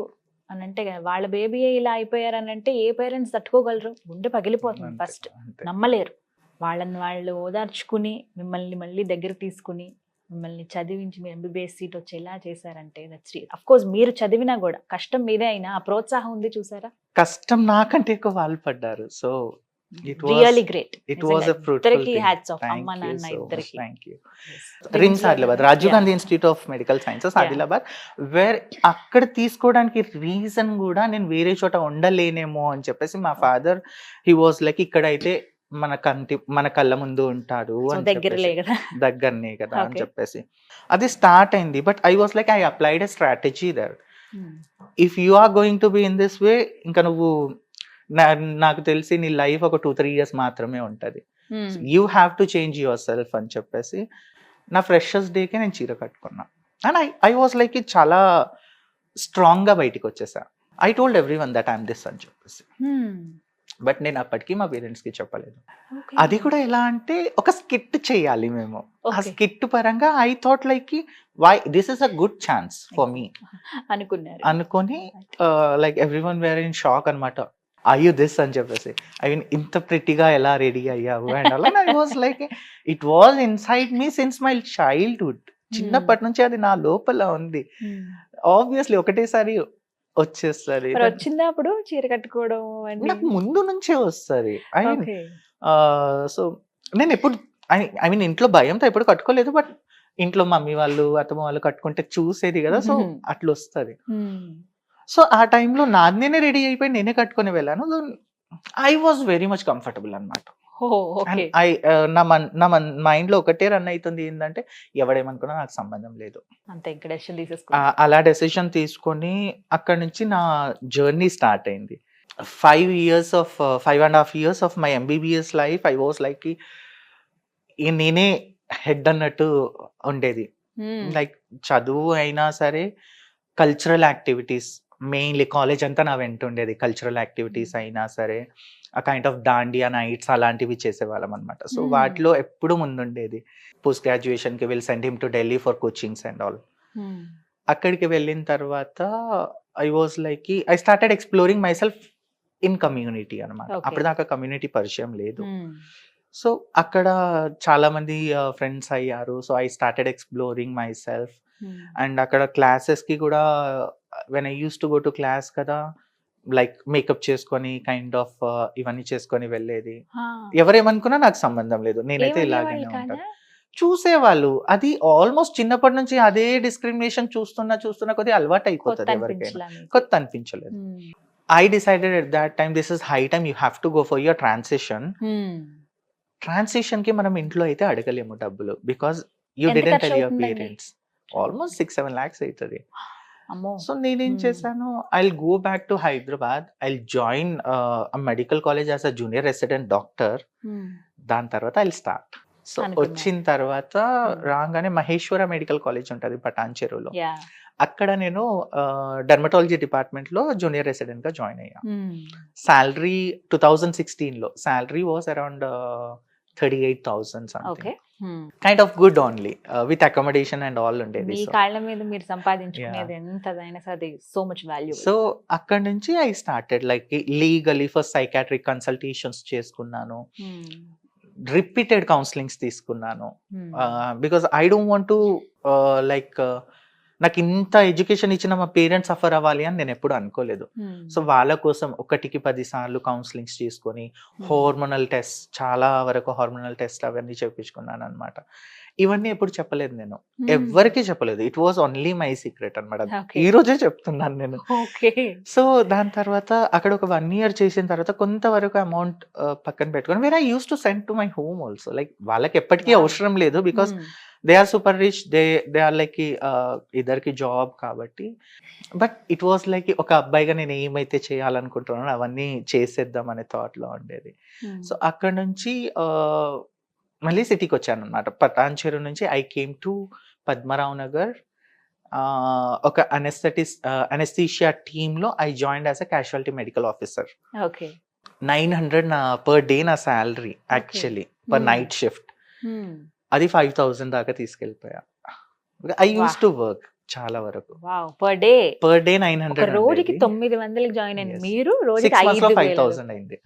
అనంటే వాళ్ళ బేబీయే ఇలా అయిపోయారు అనంటే ఏ పేరెంట్స్ తట్టుకోగలరు? గుండె పగిలిపోతుంది అంతే ఫస్ట్. అంతే. నమ్మలేరు. వాళ్ళని వాళ్ళు ఓదార్చుకుని, మిమ్మల్ని మళ్ళీ దగ్గరికి తీసుకొని, మిమ్మల్ని చదివించి మీరు ఎంబీబీఎస్ సీట్ వచ్చేలా చేశారంటే దట్స్ అఫ్‌కోర్స్ మీరు చదివినా గూడా కష్టం మీదే అయినా ఆ ప్రోత్సాహం ఉంది చూసారా? కష్టం నాకంటే ఎక్కువ వాళ్ళు పడ్డారు. So It was- really great. It was a fruitful ఇద్దరికి thing. హ్యాట్స్ ఆఫ్, Thank అమ్మ you నాన్న so much. ఇద్దరికి. Thank you. RIMS Adilabad, Rajiv Gandhi institute of medical sciences Yeah. Adilabad, where అక్కడ తీసుకోవడానికి రీజన్ కూడా నేను వేరే చోట ఉండలేనేమో అని చెప్పేసి మా ఫాదర్ హీ వాజ్ లైక్ ఇక్కడైతే మన కళ్ళ ముందు ఉంటాడు సో అని దగ్గరలే చెప్పేసి, కదా. దగ్గరనే కదా అని Okay. చెప్పేసి అది స్టార్ట్ అయింది. But I was like I applied a strategy there. If you are going to be in this way, ఇంకా నువ్వు నాకు తెలిసి నీ లైఫ్ ఒక 2-3 years మాత్రమే ఉంటది. You have to change your self అని చెప్పేసి నా ఫ్రెషర్స్ డేకే నేను చీర కట్టుకున్నా. అండ్ ఐ వాజ్ లైక్ ఇది చాలా స్ట్రాంగ్గా బయటికి వచ్చేసా. I told every one that I'm this అని చెప్పేసి. బట్ నేను అప్పటికి మా పేరెంట్స్కి చెప్పలేదు. అది కూడా ఎలా అంటే ఒక స్కిట్ చేయాలి మేము. ఆ స్కిట్ పరంగా I thought like why this is a good chance for me అనుకున్నారు. అనుకొని like everyone were in shock అనమాట. ఐ యూ దిస్ అని చెప్పేసి, ఐ మీన్ ఇంత ప్రిటిగా ఎలా రెడీ అయ్యావు అండ్ అలా. I was like it was inside me since my childhood. చిన్నప్పటి నుంచి అది నా లోపల ఉంది. ఆబ్వియస్లీ ఒకటేసారి వచ్చేస్తుంది. మరి వచ్చిందా అప్పుడు చీర కట్టుకోవడం అంటే? నాకు ముందు నుంచే వస్తుంది. ఐ మీన్ సో నేను ఎప్పుడు ఐ మీన్ ఇంట్లో భయంతో ఎప్పుడు కట్టుకోలేదు. బట్ ఇంట్లో మమ్మీ వాళ్ళు అత్తమ్మ వాళ్ళు కట్టుకుంటే చూసేది కదా, సో అట్లా వస్తుంది. సో ఆ టైంలో నేనే రెడీ అయిపోయి నేనే కట్టుకొని వెళ్ళాను. I was very much comfortable అనమాట. నా మైండ్ లో ఒకటే రన్ అవుతుంది ఏంటంటే ఎవడేమనుకున్నా నాకు సంబంధం లేదు అంతే. ఇంకా డెసిషన్ అలా డెసిషన్ తీసుకొని అక్కడ నుంచి నా జర్నీ స్టార్ట్ అయింది. 5.5 years of my MBBS life I was like నేనే హెడ్ అన్నట్టు ఉండేది. లైక్ చదువు అయినా సరే, కల్చరల్ యాక్టివిటీస్ మెయిన్లీ కాలేజ్ అంతా నా వెంట ఉండేది. కల్చరల్ యాక్టివిటీస్ అయినా సరే, ఆ కైండ్ ఆఫ్ దాండియా నైట్స్ అలాంటివి చేసేవాళ్ళం అనమాట. సో వాటిలో ఎప్పుడు ముందుండేది. పోస్ట్ గ్రాడ్యుయేషన్కి will send him to Delhi for coachings and all. అక్కడికి వెళ్ళిన తర్వాత I was like I started exploring myself in community అనమాట. అప్పటిదాకా కమ్యూనిటీ పరిచయం లేదు. సో అక్కడ చాలా మంది ఫ్రెండ్స్ అయ్యారు. So I started exploring my self. And అక్కడ క్లాసెస్కి కూడా when I use to go to class కదా, లైక్ మేకప్ చేసుకొని కైండ్ ఆఫ్ ఇవన్నీ చేసుకొని వెళ్ళేది. ఎవరేమనుకున్నా నాకు సంబంధం లేదు, నేనైతే ఇలాగే ఉంటాను. చూసేవాళ్ళు అది ఆల్మోస్ట్ చిన్నప్పటి నుంచి అదే డిస్క్రిమినేషన్ చూస్తున్నా కొద్దిగా అలవాటు అయిపోతుంది. ఎవరికైనా కొత్త అనిపించలేదు. I decided at that time this is high time you have to go for your transition కి మనం ఇంట్లో అయితే అడగలేము డబ్బులు, because you didn't tell your parents. Almost 6-7 lakhs అవుతుంది. సో నేనేం చేశాను, I will go back to Hyderabad, I will join medical college as a junior resident doctor. దాని తర్వాత ఐ విల్ స్టార్ట్. సో వచ్చిన తర్వాత రాగానే మహేశ్వర మెడికల్ కాలేజ్ ఉంటుంది పటాన్ చెరువులో. అక్కడ నేను డెర్మటాలజీ డిపార్ట్మెంట్ లో జూనియర్ రెసిడెంట్ గా జాయిన్ అయ్యా. శాలరీ 2016 లో salary was around 38,000 something. Kind of good only with accommodation and all ఉండేది. మీ కాళ్ళ మీద మీరు సంపాదించుకునేది ఎంతదైనా సరే సో మచ్ వాల్యూ. సో అక్కడ నుంచి I started like legally first psychiatric consultations చేసుకున్నాను, రిపీటెడ్ కౌన్సిలింగ్స్ తీసుకున్నాను. Because I don't want to like నాకు ఇంత ఎడ్యుకేషన్ ఇచ్చిన మా పేరెంట్స్ సఫర్ అవ్వాలి అని నేను ఎప్పుడు అనుకోలేదు. సో వాళ్ళ కోసం 1-10 సార్లు కౌన్సిలింగ్స్ చేసుకొని హార్మోనల్ టెస్ట్, చాలా వరకు హార్మోనల్ టెస్ట్ అవన్నీ చేయించుకున్నాను అనమాట. ఇవన్నీ ఎప్పుడు చెప్పలేదు నేను, ఎవరికి చెప్పలేదు. It was only my secret అనమాట. ఈ రోజే చెప్తున్నాను నేను. సో దాని తర్వాత అక్కడ ఒక 1 year చేసిన తర్వాత కొంతవరకు అమౌంట్ పక్కన పెట్టుకొని వేరే I use to send to my home also. Like వాళ్ళకి ఎప్పటికీ అవసరం లేదు, because they are super rich, they are like ఇద్దరికి జాబ్ కాబట్టి. బట్ ఇట్ వాస్ లైక్ ఒక అబ్బాయిగా నేను ఏమైతే చేయాలనుకుంటున్నానో అవన్నీ చేసేద్దాం అనే థాట్ లో ఉండేది. సో అక్కడ నుంచి మళ్ళీ సిటీకి వచ్చాను అనమాట. పటాన్ చెరువు నుంచి I came to Padmarao Nagar. ఒక అనెస్థీషియా టీమ్ లో I joined as a casualty medical officer. 900 per day నా salary actually per night shift. అది 5,000 దాకా తీసుకెళ్ళిపోయా. ఐ యూస్ టు వర్క్ చాలా వరకు. Per day 900. రోజుకి 900 జాయిన్ అయింది మీరు, రోజుకి 5,000 అయింది.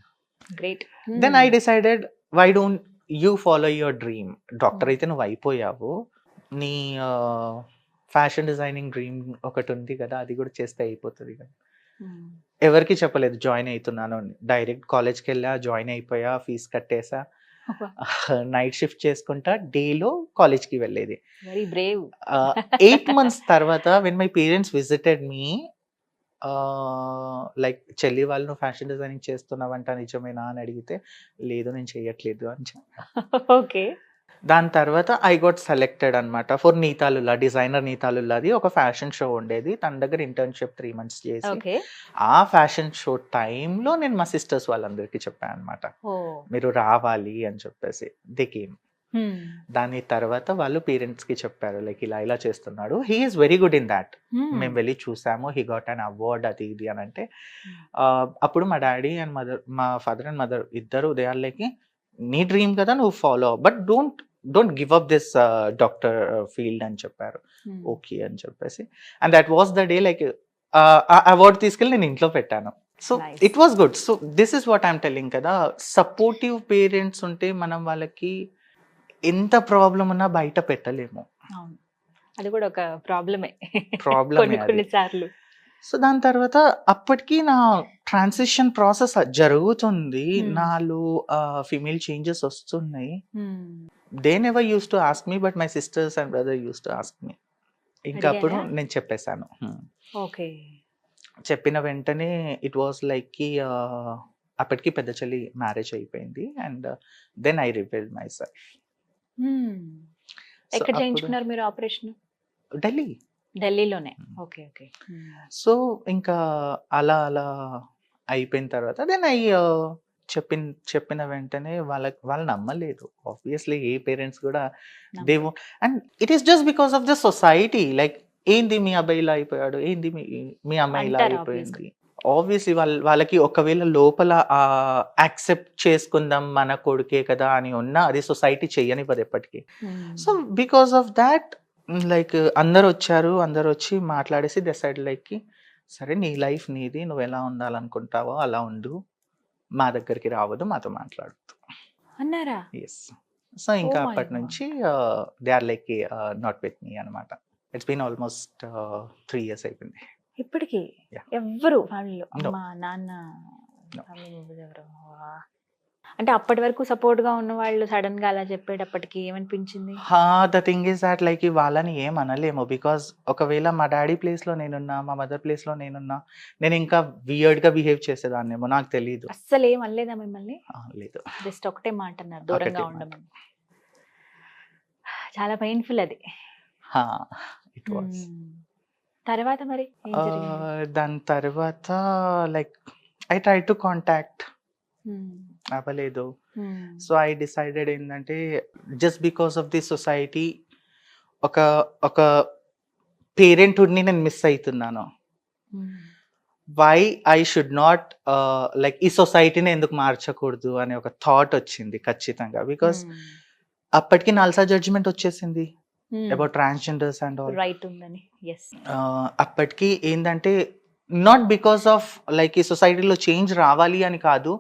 Great. Then I decided why don't you follow your dream. Doctor అయితే నువ్వు అయిపోయావు, నీ ఫ్యాషన్ డిజైనింగ్ డ్రీమ్ ఒకటి ఉంది కదా, అది కూడా చేస్తే అయిపోతుంది కదా. ఎవరికి చెప్పలేదు జాయిన్ అవుతున్నాను అని. డైరెక్ట్ కాలేజ్కి వెళ్ళా, జాయిన్ అయిపోయా, ఫీజు కట్టేసా, నైట్ షిఫ్ట్ చేసుకుంటా, డేలో కాలేజ్కి వెళ్ళేది. Very Brave. 8 months తర్వాత when my parents visited me, like చెల్లి వాళ్ళు నువ్వు ఫ్యాషన్ డిజైనింగ్ చేస్తున్నావంట నిజమేనా అని అడిగితే, లేదు నేను చేయట్లేదు అని చెప్పా. ఓకే. దాని తర్వాత ఐ గోట్ సెలెక్టెడ్ అనమాట ఫర్ నీతాలుల్లా, డిజైనర్ నీతాలుల్లాది ఒక ఫ్యాషన్ షో ఉండేది. తన దగ్గర ఇంటర్న్షిప్ 3 months చేసి, ఓకే. ఆ ఫ్యాషన్ షో టైంలో నేను మా సిస్టర్స్ వాళ్ళందరికీ చెప్పాను అనమాట, ఓ. మీరు రావాలి అని చెప్పేసి. They came. దాని తర్వాత వాళ్ళు పేరెంట్స్కి చెప్పారు లైక్ ఇలా ఇలా చేస్తున్నాడు, he is very good in that. మేము వెళ్ళి చూసాము, హీ గాట్ అన్ అవార్డ్ అది ఇది అని అంటే, అప్పుడు మా డాడీ అండ్ మా ఫాదర్ అండ్ మదర్ ఇద్దరు దే ఆర్ లైక్, నీ డ్రీమ్ కదా నువ్వు follow, but don't give up this doctor field అని చెప్పారు. ఓకే అని చెప్పేసి, and that was the day like award తీసుకెళ్ళి నేను ఇంట్లో పెట్టాను. So Nice. It was good. So this is what I'm telling కదా, సపోర్టివ్ పేరెంట్స్ ఉంటే మనం వాళ్ళకి ఎంత ప్రాబ్లం ఉన్నా బయట పెట్టలేము. అవును, అది కూడా ఒక ప్రాబ్లమే ప్రాబ్లమే కొన్ని అది. సార్లు. సో దాని తర్వాత అప్పటికి నా ట్రాన్సిషన్ ప్రాసెస్ జరుగుతుంది, నాలో ఫిమేల్ చేంజెస్ వస్తున్నాయి. They never use to ask me, but my sisters and brother use to ask me. ఇంకా అప్పుడు అడిగారా? నేను చెప్పేశాను. ఓకే. చెప్పిన వెంటనే ఇట్ వాస్ లైక్ కి అప్పటికి పెద్ద చెల్లి మ్యారేజ్ అయిపోయింది, and then I revealed myself. ఎక్కడ చేయించుకున్నారు మీరు ఆపరేషన్? ఢిల్లీ. ఢిల్లీలోనే. Okay okay. సో ఇంకా అలా అలా అయిపోయిన తర్వాత దెన్ ఐ చెప్పిన వెంటనే వాళ్ళు నమ్మలేదు. ఆబ్వియస్లీ ఏ పేరెంట్స్ కూడా they, and it is just because of the society. Like ఏంది మీ అబ్బాయి ఇలా అయిపోయాడు, ఏంది మీ అమ్మాయి ఇలా అంటారు అయిపోయింది. ఆబ్వియస్లీ వాళ్ళకి ఒకవేళ లోపల యాక్సెప్ట్ చేసుకుందాం మన కొడుకే కదా అని ఉన్నా, అది సొసైటీ చెయ్యనివ్వదు ఎప్పటికీ. So because of that like అందరు వచ్చి మాట్లాడేసి డిసైడ్ లైక్, సరే నీ లైఫ్ నీది, నువ్వు ఎలా ఉండాలనుకుంటావో అలా ఉండు, మా దగ్గరికి రావద్దు, మాతో మాట్లాడద్దు అన్నారా? ఎస్. సో ఇంకా Oh my అప్పటి God. నుంచి they are like not with me అనమాట. ఇట్స్ బీన్ ఆల్మోస్ట్ 3 years అయిపోయింది. ఇప్పటికి Yeah. ఎవ్వరు ఫ్యామిలీలో No. అమ్మ నాన్న No. family members ఎవరు? వా. అంటే అప్పటి వరకు సపోర్ట్ గా ఉన్న వాళ్ళు సడన్ గా అలా చెప్పేటప్పటికి ఏమనిపించింది? The thing is that like వాళ్ళని ఏం అనలేము, బికాస్ ఒకవేళ మా డాడీ ప్లేస్ లో నేనున్నా, మా మదర్ ప్లేస్ లో నేనున్నా, నేను ఇంకా వియర్డ్ గా బిహేవ్ చేసేదాన్నేమో, నాకు తెలీదు. అస్సలు ఏం అనలేదా మిమ్మల్ని? లేదు. జస్ట్ ఒకటే మాట అన్నారు, దూరంగా ఒకటే మాట. ఉండమని. చాలా పెయిన్ఫుల్ అది. It was. తర్వాత మరి ఏం జరిగింది? దాని తర్వాత like I try to contact, అవ్వలేదు. సో ఐ డిసైడెడ్ ఏంటంటే just because of the society ఒక పేరెంట్హుడ్ని నేను మిస్ అవుతున్నాను. Why I should not like ఈ సొసైటీని ఎందుకు మార్చకూడదు అనే ఒక థాట్ వచ్చింది ఖచ్చితంగా. బికాస్ అప్పటికి నాల్సా జడ్జిమెంట్ వచ్చేసింది about transgenders and all. Right ఉందని. ఎస్. అప్పటికి ఏంటంటే నాట్ బికాస్ ఆఫ్ లైక్ ఈ సొసైటీలో చేంజ్ రావాలి అని కాదు,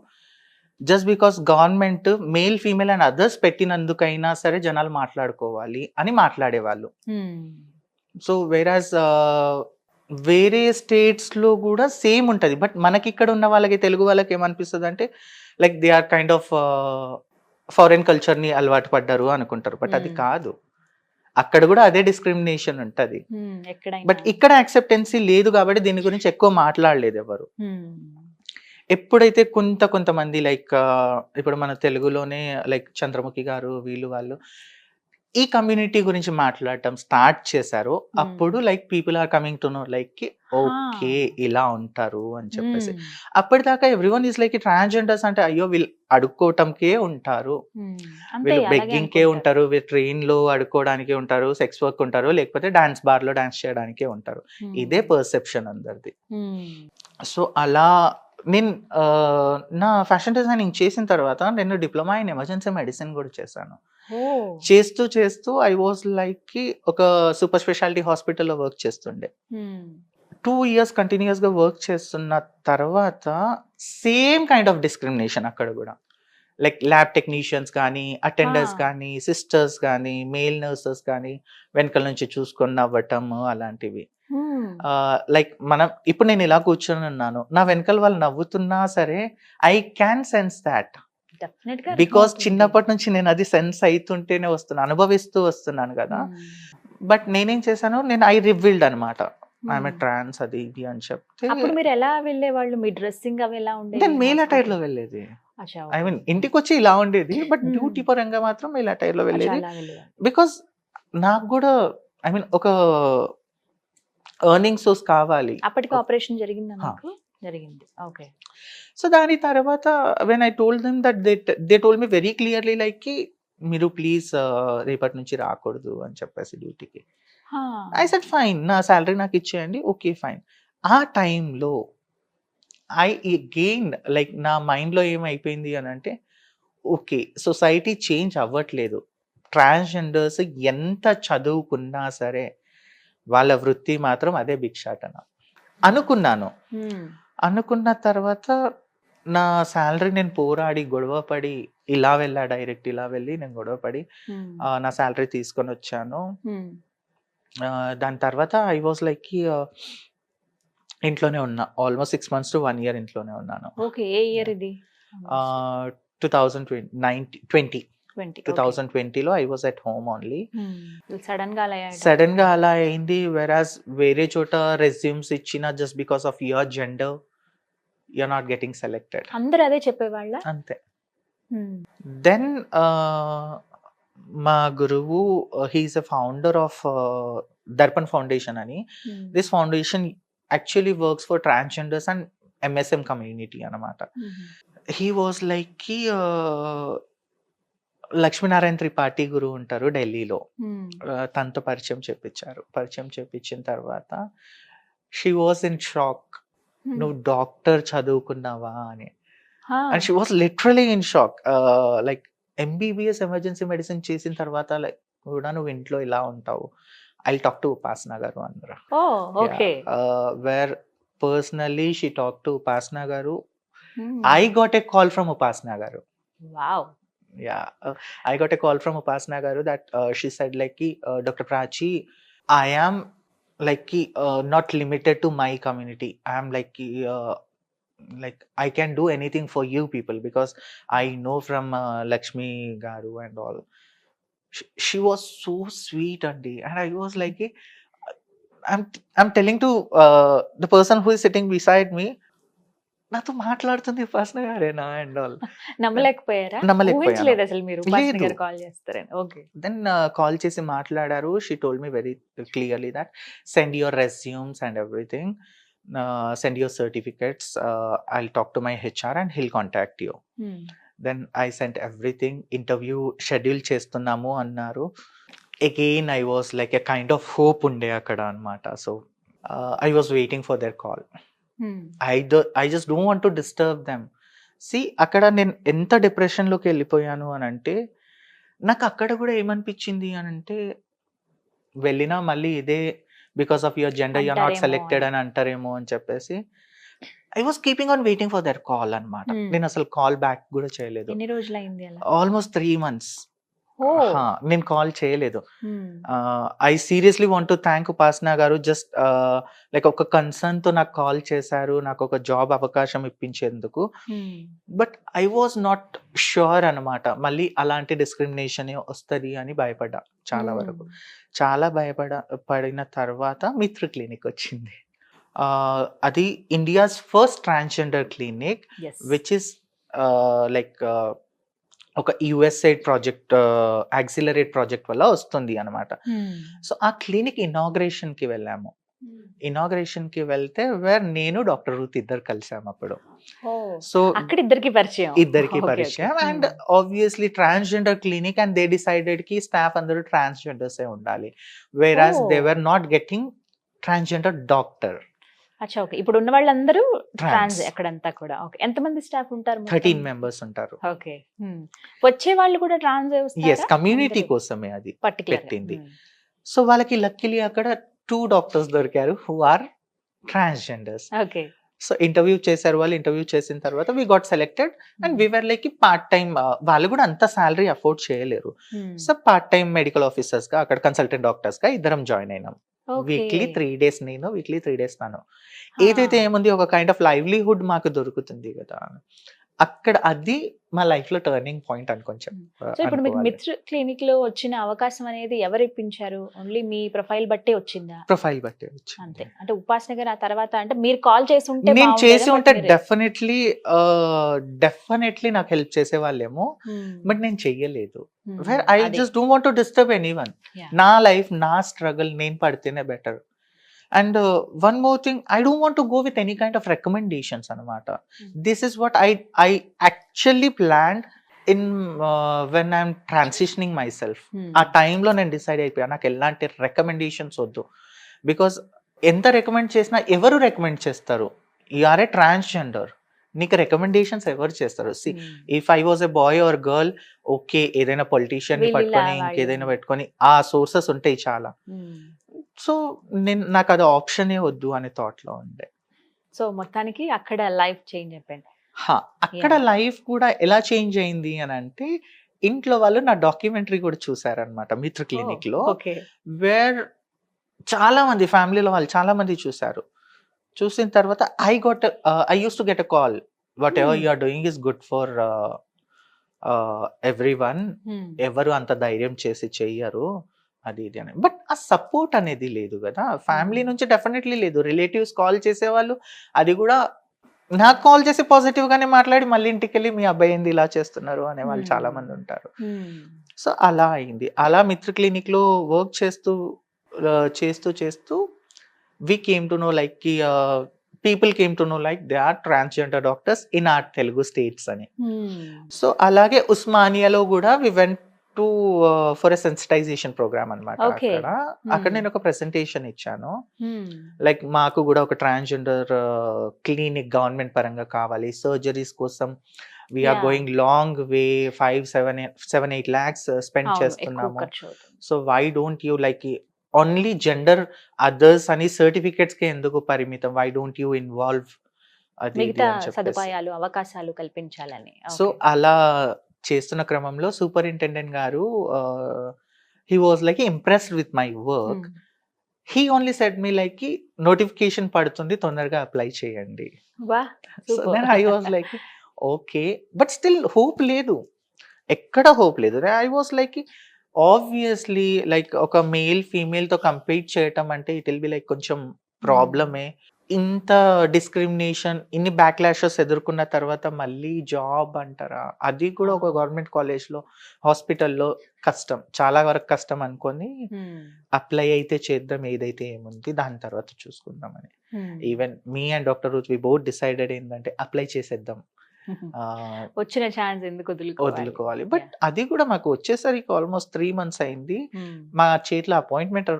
just because government male female and others పెట్టినందుకైనా సరే జనాలు మాట్లాడుకోవాలి అని మాట్లాడేవాళ్ళు. సో వేరాజ్ వేరే స్టేట్స్ లో కూడా సేమ్ ఉంటది, బట్ మనకి ఇక్కడ ఉన్న వాళ్ళకి, తెలుగు వాళ్ళకి ఏమనిపిస్తుంది అంటే like they are kind of foreign culture ని అలవాటు పడ్డారు అనుకుంటారు, బట్ అది కాదు. అక్కడ కూడా అదే డిస్క్రిమినేషన్ ఉంటది, బట్ ఇక్కడ యాక్సెప్టెన్సీ లేదు కాబట్టి దీని గురించి ఎక్కువ మాట్లాడలేదు ఎవరు. ఎప్పుడైతే కొంతమంది లైక్ ఇప్పుడు మన తెలుగులోనే లైక్ చంద్రముఖి గారు వాళ్ళు ఈ కమ్యూనిటీ గురించి మాట్లాడటం స్టార్ట్ చేశారు, అప్పుడు like people are coming to know like okay ఇలా ఉంటారు అని చెప్పేసి. అప్పటిదాకా ఎవ్రీవన్ ఈస్ లైక్ ట్రాన్స్జెండర్స్ అంటే అయ్యో వీళ్ళు అడుక్కోవటంకే ఉంటారు, వీళ్ళు బెగ్గింగ్ కే ఉంటారు, వీళ్ళు ట్రైన్ లో అడుక్కోవడానికే ఉంటారు, సెక్స్ వర్క్ ఉంటారు, లేకపోతే డాన్స్ బార్ లో డాన్స్ చేయడానికే ఉంటారు. ఇదే పర్సెప్షన్ అందరిది. సో అలా నేను నా ఫ్యాషన్ డిజైనింగ్ చేసిన తర్వాత నేను డిప్లొమా ఇన్ ఎమర్జెన్సీ మెడిసిన్ కూడా చేశాను. చేస్తూ ఐ వాజ్ లైక్ ఒక సూపర్ స్పెషాలిటీ హాస్పిటల్లో వర్క్ చేస్తుండే. 2 years కంటిన్యూస్ గా వర్క్ చేస్తున్న తర్వాత సేమ్ కైండ్ ఆఫ్ డిస్క్రిమినేషన్ అక్కడ కూడా. లైక్ ల్యాబ్ టెక్నీషియన్స్ కానీ, అటెండర్స్ కానీ, సిస్టర్స్ కానీ, మేల్ నర్సెస్ కానీ వెనకల నుంచి చూసుకొని నవ్వటం అలాంటివి. లైక్ మనం ఇప్పుడు నేను ఇలా కూర్చొని ఉన్నాను, నా వెనకాల వాళ్ళు నవ్వుతున్నా సరే I can sense that, definite గా బికాస్ చిన్నప్పటి నుంచి నేను అది సెన్స్ అవుతుంటేనే వస్తున్నాను, అనుభవిస్తూ వస్తున్నాను కదా. బట్ నేనేం చేశాను, నేను ఐ రివీల్డ్ అనమాట, ఆమె ట్రాన్స్ అది ఇది అని చెప్తే అప్పుడు మీరు ఎలా వెళ్ళేవాళ్ళు, మీ డ్రెస్సింగ్ అవి ఎలా ఉండేది? నేను మేల్ అటైర్ లో వెళ్ళేది. అచ్చా, ఐ మీన్ ఇంటికి వచ్చి ఇలా ఉండేది, బట్ Hmm. డ్యూటీ పరంగా మాత్రం మేల్ అటైర్ లో అచ్చా, వెళ్ళేది. అలా వెళ్ళేవాళ్ళు. బికాస్ నాకు కూడా ఐ మీన్ ఒక ఎర్నింగ్ సోర్స్ కావాలి. అప్పటికి ఆపరేషన్ జరిగిందా హా. మీకు? జరిగింది, ఓకే. సో దాని తర్వాత when I told them that they told me very clearly like కి మీరు ప్లీజ్ రేపటి నుంచి రాకూడదు అని చెప్పేసి డ్యూటీకి. ఐ సెడ్ ఫైన్, నా శాలరీ నాకు ఇచ్చేయండి, ఓకే ఫైన్. ఆ టైంలో ఐ అగైన్ లైక్ నా మైండ్లో ఏమైపోయింది అని అంటే, ఓకే సొసైటీ చేంజ్ అవ్వట్లేదు, ట్రాన్స్జెండర్స్ ఎంత చదువుకున్నా సరే వాళ్ళ వృత్తి మాత్రం అదే భిక్షాటన అనుకున్నాను. అనుకున్న తర్వాత నా శాలరీ నేను పోరాడి గొడవ పడి ఇలా వెళ్ళా, డైరెక్ట్ ఇలా వెళ్ళి నేను గొడవ పడి నా శాలరీ తీసుకొని వచ్చాను. దాని తర్వాత ఐ వాజ్ లైక్ ఇంట్లోనే ఉన్నా, ఆల్మోస్ట్ 6 months to 1 year ఇంట్లోనే ఉన్నాను. ఓకే, ఏ ఇయర్ ఇది? 2020లో I was at home only. Sudden గా అలా సడన్ గా అలా అయింది. వెరాజ్ వేరే చోట రెజ్యూమ్స్ ఇచ్చిన just because of your gender you're not getting selected, అందరూ అదే చెప్పేవాళ్ళ? అంతే. దెన్ మా గురువు he is a founder of Darpan foundation అని. This foundation actually works for transgenders and MSM community అన్నమాట. హీ వాజ్ లైక్ కి లక్ష్మీనారాయణ త్రిపాఠి గురువు ఉంటారు ఢిల్లీలో, తనతో పరిచయం చేపించారు. పరిచయం చేపించిన తర్వాత షీ వాజ్ ఇన్ షాక్, నువ్వు డాక్టర్ చదువుకున్నావా అని. And she was literally in shock. Like MBBS emergency medicine చేసిన తర్వాత లైక్ కూడా నువ్వు ఇంట్లో ఇలా ఉంటావు, I talk to Upasana garu అన్నారు. Where personally she talk to Upasana garu. I got a call from Upasana garu. Yeah, I got a call from Upasana Garu that she said like Dr. Prachi, I am like not limited to my community. I am like I can do anything for you people because I know from Lakshmi Garu and all. She was so sweet and I was like I'm telling to the person who is sitting beside me, నాతో మాట్లాడుతుంది ఉపాసన గారేనా and all. నమ్మలేకపోయారా? అసలు మీరు call చేస్తారని. Okay. Then call చేసి మాట్లాడారు. She told me very clearly that send your resumes and everything, send your certificates, I will talk to my HR and he'll contact you. Then I sent everything. Interview schedule చేస్తున్నాము అన్నారు. Again I was like a kind of hope ఉండే అక్కడ అనమాట. So I was waiting for their call. I just don't want to disturb them. See, అక్కడ నేను ఎంత డిప్రెషన్లోకి వెళ్ళిపోయాను అని అంటే, నాకు అక్కడ కూడా ఏమనిపించింది అని అంటే, వెళ్ళినా మళ్ళీ ఇదే because of your gender you're not selected అని అంటారేమో అని చెప్పేసి I was keeping on waiting for their call అనమాట. నేను అసలు కాల్ బ్యాక్ కూడా చేయలేదు. ఎన్ని రోజులైంది అలా? ఆల్మోస్ట్ 3 months నేను కాల్ చేయలేదు. I seriously want to thank ఉపాసన గారు. జస్ట్ లైక్ ఒక కన్సర్న్ తో నాకు కాల్ చేశారు, నాకు ఒక జాబ్ అవకాశం ఇప్పించేందుకు. But I was not sure అనమాట, మళ్ళీ అలాంటి డిస్క్రిమినేషన్ వస్తుంది అని భయపడ్డా చాలా వరకు. చాలా పడిన తర్వాత మిత్ర క్లినిక్ వచ్చింది. అది India's first transgender clinic which is like ఒక యుఎస్ఐడ్ ప్రాజెక్ట్, యాక్సిలరేట్ ప్రాజెక్ట్ వల్ల వస్తుంది అనమాట. సో ఆ క్లినిక్ ఇనాగ్రేషన్ కి వెళ్ళాము. ఇనాగ్రేషన్ కి వెళ్తే వేర్ నేను డాక్టర్ రూత్ ఇద్దరు కలిసాము అప్పుడు. సో ఇద్దరికి పరిచయం and obviously transgender clinic and they decided కి స్టాఫ్ అందరూ ట్రాన్స్జెండర్స్ ఉండాలి, whereas they were not getting transgender doctor. అచ్చా, ఓకే. ఇప్పుడు ఉన్న వాళ్ళందరూ ట్రాన్స్ ఎక్కడంతా కూడా. ఓకే. ఎంతమంది స్టాఫ్ ఉంటారు? 13 members ఉంటారు. ఓకే. వచ్చే వాళ్ళు కూడా ట్రాన్స్ yes, కమ్యూనిటీ కోసమే అది పెట్టింది. సో వాళ్ళకి లక్కీలీ అక్కడ 2 doctors దొరికారు who are transgenders. Okay. So interview చేశారు వాళ్ళు. ఇంటర్వ్యూ చేసిన తర్వాత we got selected and we were like part time. వాళ్ళు కూడా అంత సాలరీ అఫోర్డ్ చేయలేరు. సో పార్ట్ టైం మెడికల్ ఆఫీసర్స్ గా అక్కడ కన్సల్టెంట్ డాక్టర్స్ గా ఇద్దరం జాయిన్ అయినాం. Weekly okay. 3 డేస్ నేను, వీక్లీ 3 డేస్ తను. ఏదైతే ఏముంది ఒక కైండ్ ఆఫ్ లైవ్లీహుడ్ మాకు దొరుకుతుంది కదా! అక్కడ అది మా లైఫ్‌లో టర్నింగ్ పాయింట్ అని కొంచెం సో ఇప్పుడు మీకు అనుకోవాలి. మిత్ర క్లినిక్ లో వచ్చిన అవకాశం అనేది ఎవరు ఇప్పించారు? ఓన్లీ మీ ప్రొఫైల్ బట్టే వచ్చిందా? ప్రొఫైల్ బట్టే అంతే. వచ్చింది. అంటే ఉపాసన గారు ఆ తర్వాత అంటే మీరు కాల్ చేసి ఉంటే నేను బాగుండేదా? చేసి బట్ ఉంటే మీరు డెఫినెట్లీ నాకు హెల్ప్ చేసేవాళ్ళేమో. బట్ నేను చెయ్యలేదు. వేర్ ఐ అది just don't want to disturb anyone. Yeah. నా లైఫ్, నా స్ట్రగుల్ నేను పడితేనే better. And one more thing, I don't want to go with any kind of recommendations అనమాట. This is what I actually planned in when I'm transitioning myself. ఆ టైంలో నేను decide అయిపోయా నాకు ఎలాంటి రికమెండేషన్స్ వద్దు. బికాస్ ఎంత రికమెండ్ చేసినా ఎవరు రికమెండ్ చేస్తారు? యు ఆర్ ఏ ట్రాన్స్జెండర్, నీకు రికమెండేషన్స్ ఎవరు చేస్తారు? See, if I was a boy or girl, okay, ఏదైనా పొలిటీషియన్ వీళ్ళు ఇలా పట్టుకొని వాళ్ళు ఇంకేదైనా పెట్టుకొని ఆ సోర్సెస్ ఉంటాయి చాలా. సో నాకు అది ఆప్షనే వద్దు అనే థాట్ లో ఉండే. సో మొత్తానికి అక్కడ లైఫ్ చేంజ్ అయిపోయింది. అక్కడ Yeah. లైఫ్ కూడా ఎలా చేంజ్ అయింది అని అంటే, ఇంట్లో వాళ్ళు నా డాక్యుమెంటరీ కూడా చూసారనమాట మిత్ర క్లినిక్ లో. ఓకే. వేర్ చాలా మంది ఫ్యామిలీలో వాళ్ళు చాలా మంది చూసారు. చూసిన తర్వాత I use to get a call, whatever you are doing is good for everyone. ఎవరు అంత ధైర్యం చేసి చెయ్యరు అది ఇది అని. బట్ ఆ సపోర్ట్ అనేది లేదు కదా, ఫ్యామిలీ నుంచి డెఫినెట్లీ లేదు. రిలేటివ్స్ కాల్ చేసేవాళ్ళు, అది కూడా నాకు కాల్ చేసి పాజిటివ్ గానే మాట్లాడి మళ్ళీ ఇంటికి వెళ్ళి మీ అబ్బాయి ఏంది ఇలా చేస్తున్నారు అనే వాళ్ళు చాలా మంది ఉంటారు. సో అలా అయింది. అలా మిత్ర క్లినిక్ లో వర్క్ చేస్తూ చేస్తూ we came to know like people came to know like they are transgender doctors in our Telugu states అని. సో అలాగే ఉస్మానియాలో కూడా we went to for a sensitization program అన్నమాట. Okay. అక్కడ నేను ఒక ప్రెజెంటేషన్ ఇచ్చాను. లైక్ మాకు కూడా ఒక ట్రాన్స్జెండర్ క్లినిక్ గవర్నమెంట్ పరంగా కావాలి, సర్జరీస్ కోసం we're Yeah. Going long way, 5-7-8 lakhs spend చేస్తున్నాము. So why don't you like only gender others అని సర్టిఫికెట్స్ కి ఎందుకు పరిమితం, వై డోంట్ యూ ఇన్వాల్వ్ అది ఇది మిగతా అని చెప్పేసి. సదుపాయాలు అవకాశాలు కల్పించాలని. సో అలా చేస్తున్న క్రమంలో సూపరింటెండెంట్ గారు he was like impressed with my work. He only said me like notification పడుతుంది, తొందరగా అప్లై చేయండి. వా so then I was like okay, but still hope లేదు, ఎక్కడ హోప్ లేదు. I was like obviously like ఒక మేల్ ఫీమేల్ తో compete చేయటం అంటే ఇట్ విల్ బి లైక్ కొంచెం ప్రాబ్లమే. ఇంత డిస్క్రిమినేషన్, ఇన్ని బ్యాక్లాషెస్ ఎదుర్కొన్న తర్వాత మళ్ళీ జాబ్ అంటారా, అది కూడా ఒక గవర్నమెంట్ కాలేజ్ లో హాస్పిటల్లో కష్టం, చాలా వరకు కష్టం అనుకొని అప్లై అయితే చేద్దాం, ఏదైతే ఏముంది దాని తర్వాత చూసుకుందామని. Even me and doctor Ruth we both decided ఏంటంటే అప్లై చేసేద్దాం, వచ్చిన ఛాన్స్ ఎందుకు వదులుకోవాలి. బట్ అది కూడా మాకు వచ్చేసరికి ఆల్మోస్ట్ 3 months అయింది. మా చేతిలో అపాయింట్మెంట్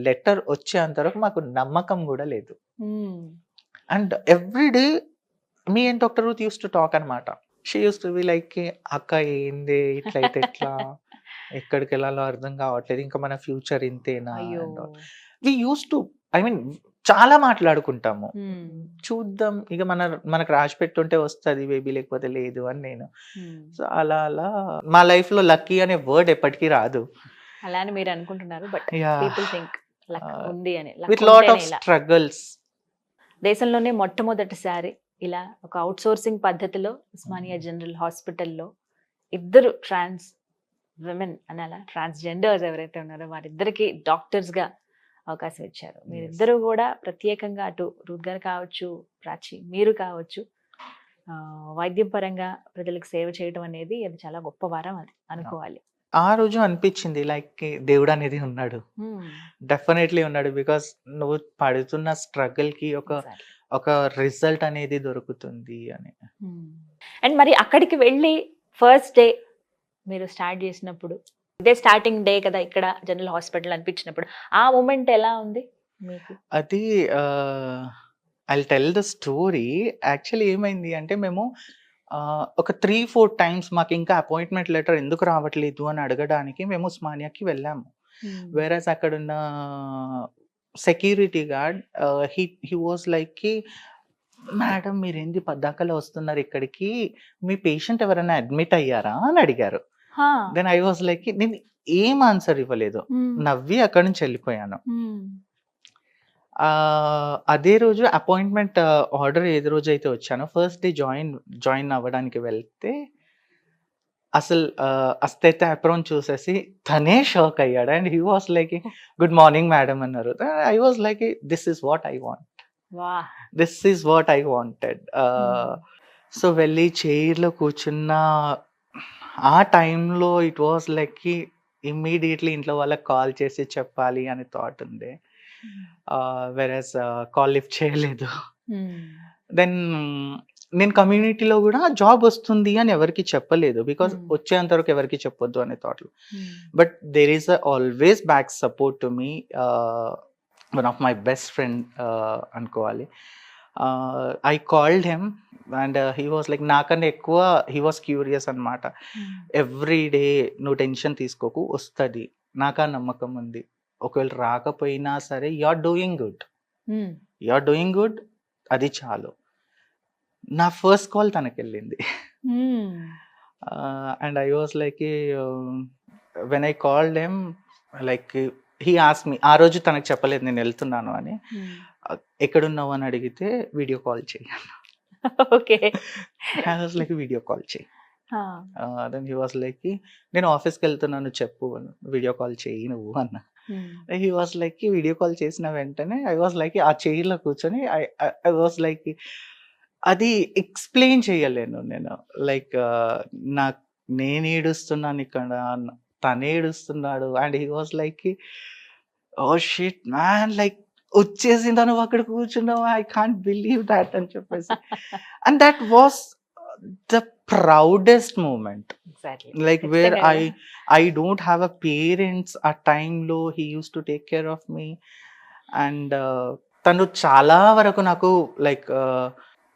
లెటర్ వచ్చేంత వరకు మాకు నమ్మకం కూడా లేదు. And every day me and doctor Ruth use to talk అనమాట. She use to be like అక్క ఏంది ఇట్లయితే ఎట్లా, ఎక్కడికి వెళ్ళాలో అర్థం కావట్లేదు, ఇంకా మన ఫ్యూచర్ ఇంతేనా. వి యూస్ టు ఐ మీన్ చాలా మాట్లాడుకుంటాము, చూద్దాం ఇక మనకు రాసి పెట్టుంటే వస్తుంది బేబీ, లేకపోతే లేదు అని నేను. సో అలా అలా మా లైఫ్ లో లక్కీ అనే వర్డ్ ఎప్పటికీ రాదు. అలా అని మీరు అనుకుంటున్నారు, but Yeah. People think luck ఉంది అని. Luck విత్ లాట్ ఆఫ్ ఉంటేనే ఇలా. స్ట్రగల్స్. దేశంలోనే మొట్టమొదటిసారి ఇలా ఒక అవుట్ సోర్సింగ్ పద్ధతిలో ఉస్మానియా జనరల్ హాస్పిటల్లో ఇద్దరు ట్రాన్స్ విమెన్ అనాలా, ట్రాన్స్జెండర్స్ ఎవరైతే ఉన్నారో వారిద్దరికి డాక్టర్స్ గా అవకాశం ఇచ్చారు. మీరిద్దరూ కూడా ప్రత్యేకంగా అటు రూత్ గారు కావచ్చు, ప్రాచి మీరు కావచ్చు, వైద్యం పరంగా ప్రజలకు సేవ చేయడం అనేది అది చాలా గొప్ప వరం అది అనుకోవాలి. ఆ రోజు అనిపించింది లైక్ దేవుడు అనేది ఉన్నాడు, డెఫినెట్లీ ఉన్నాడు. బికాస్ నువ్వు పడుతున్న స్ట్రగుల్ కి ఒక రిజల్ట్ అనేది దొరుకుతుంది అని. అండ్ మరి అక్కడికి వెళ్ళి ఫస్ట్ డే మీరు స్టార్ట్ చేసినప్పుడు, ఇదే స్టార్టింగ్ డే కదా ఇక్కడ జనరల్ హాస్పిటల్ అనిపించినప్పుడు, ఆ మూమెంట్ ఎలా ఉంది మీకు? అది I tell the story. Actually ఏమైంది అంటే మేము ఒక 3-4 times మాకు ఇంకా అపాయింట్మెంట్ లెటర్ ఎందుకు రావట్లేదు అని అడగడానికి మేము ఉస్మానియాకి వెళ్ళాము. వేరేస్ అక్కడున్న security guard he was like madam మీరేంది పద్దాకలో వస్తున్నారు ఇక్కడికి, మీ పేషెంట్ ఎవరైనా అడ్మిట్ అయ్యారా అని అడిగారు. దెన్ ఐ వాజ్ లైక్ నేను ఏం ఆన్సర్ ఇవ్వలేదు, నవ్వి అక్కడి నుంచి వెళ్ళిపోయాను. అదే రోజు అపాయింట్మెంట్ ఆర్డర్ ఏది రోజైతే వచ్చానో ఫస్ట్ డే జాయిన్ అవ్వడానికి వెళ్తే అసలు అస్తైతే అప్రోన్ చూసేసి తనే షాక్ అయ్యాడు. And he was like, good morning madam అన్నారు. I was like, this is what I want, వాహ్! This is what I wanted. So వెళ్ళి చైర్లో కూర్చున్న ఆ టైంలో ఇట్ వాస్ లైక్ ఇమ్మీడియట్లీ ఇంట్లో వాళ్ళకి కాల్ చేసి చెప్పాలి అని థాట్ ఉండే. వెరస్ కాల్ లిఫ్ట్ చేయలేదు. దెన్ నేను కమ్యూనిటీలో కూడా జాబ్ వస్తుంది అని ఎవరికి చెప్పలేదు, బికాస్ వచ్చేంత వరకు ఎవరికి చెప్పొద్దు అనే థాట్లో. But there is always back support to me, one of my best friend అనుకోవాలి. I called him and he was like, నాకన్నా ఎక్కువ హీ వాస్ క్యూరియస్ అనమాట. ఎవ్రీ డే నువ్వు టెన్షన్ తీసుకోకు, వస్తుంది, నాకు ఆ నమ్మకం ఉంది, ఒకవేళ రాకపోయినా సరే యు ఆర్ డూయింగ్ గుడ్, అది చాలు. నా ఫస్ట్ కాల్ తనకి వెళ్ళింది. And I was like, when I called him like he ask me, ఆ రోజు తనకు చెప్పలేదు నేను వెళ్తున్నాను అని. ఎక్కడున్నావు అని అడిగితే వీడియో కాల్ చేయి. Okay. I was like, video call చేయి. దెన్ హీ వాస్ లైక్, నేను ఆఫీస్కి వెళ్తున్నాను చెప్పు, వీడియో కాల్ చేయి నువ్వు అన్న. He was like, video call చేసిన వెంటనే ఐ వాస్ లైక్, ఆ చైర్లో కూర్చొని ఐ వాస్ లైక్, అది ఎక్స్ప్లెయిన్ చేయలేను నేను. లైక్ నాకు, నేను ఏడుస్తున్నాను ఇక్కడ, తను ఏడుస్తున్నాడు. And he was like, oh shit man, like వచ్చేసిందా నువ్వు అక్కడ కూర్చున్నావు, ఐ కాంట్ బిలీవ్ దాట్ అని చెప్పేసి. And that was the proudest moment. Like where I don't have a parents ఆ టైంలో he used to take care of me. And తను చాలా వరకు నాకు లైక్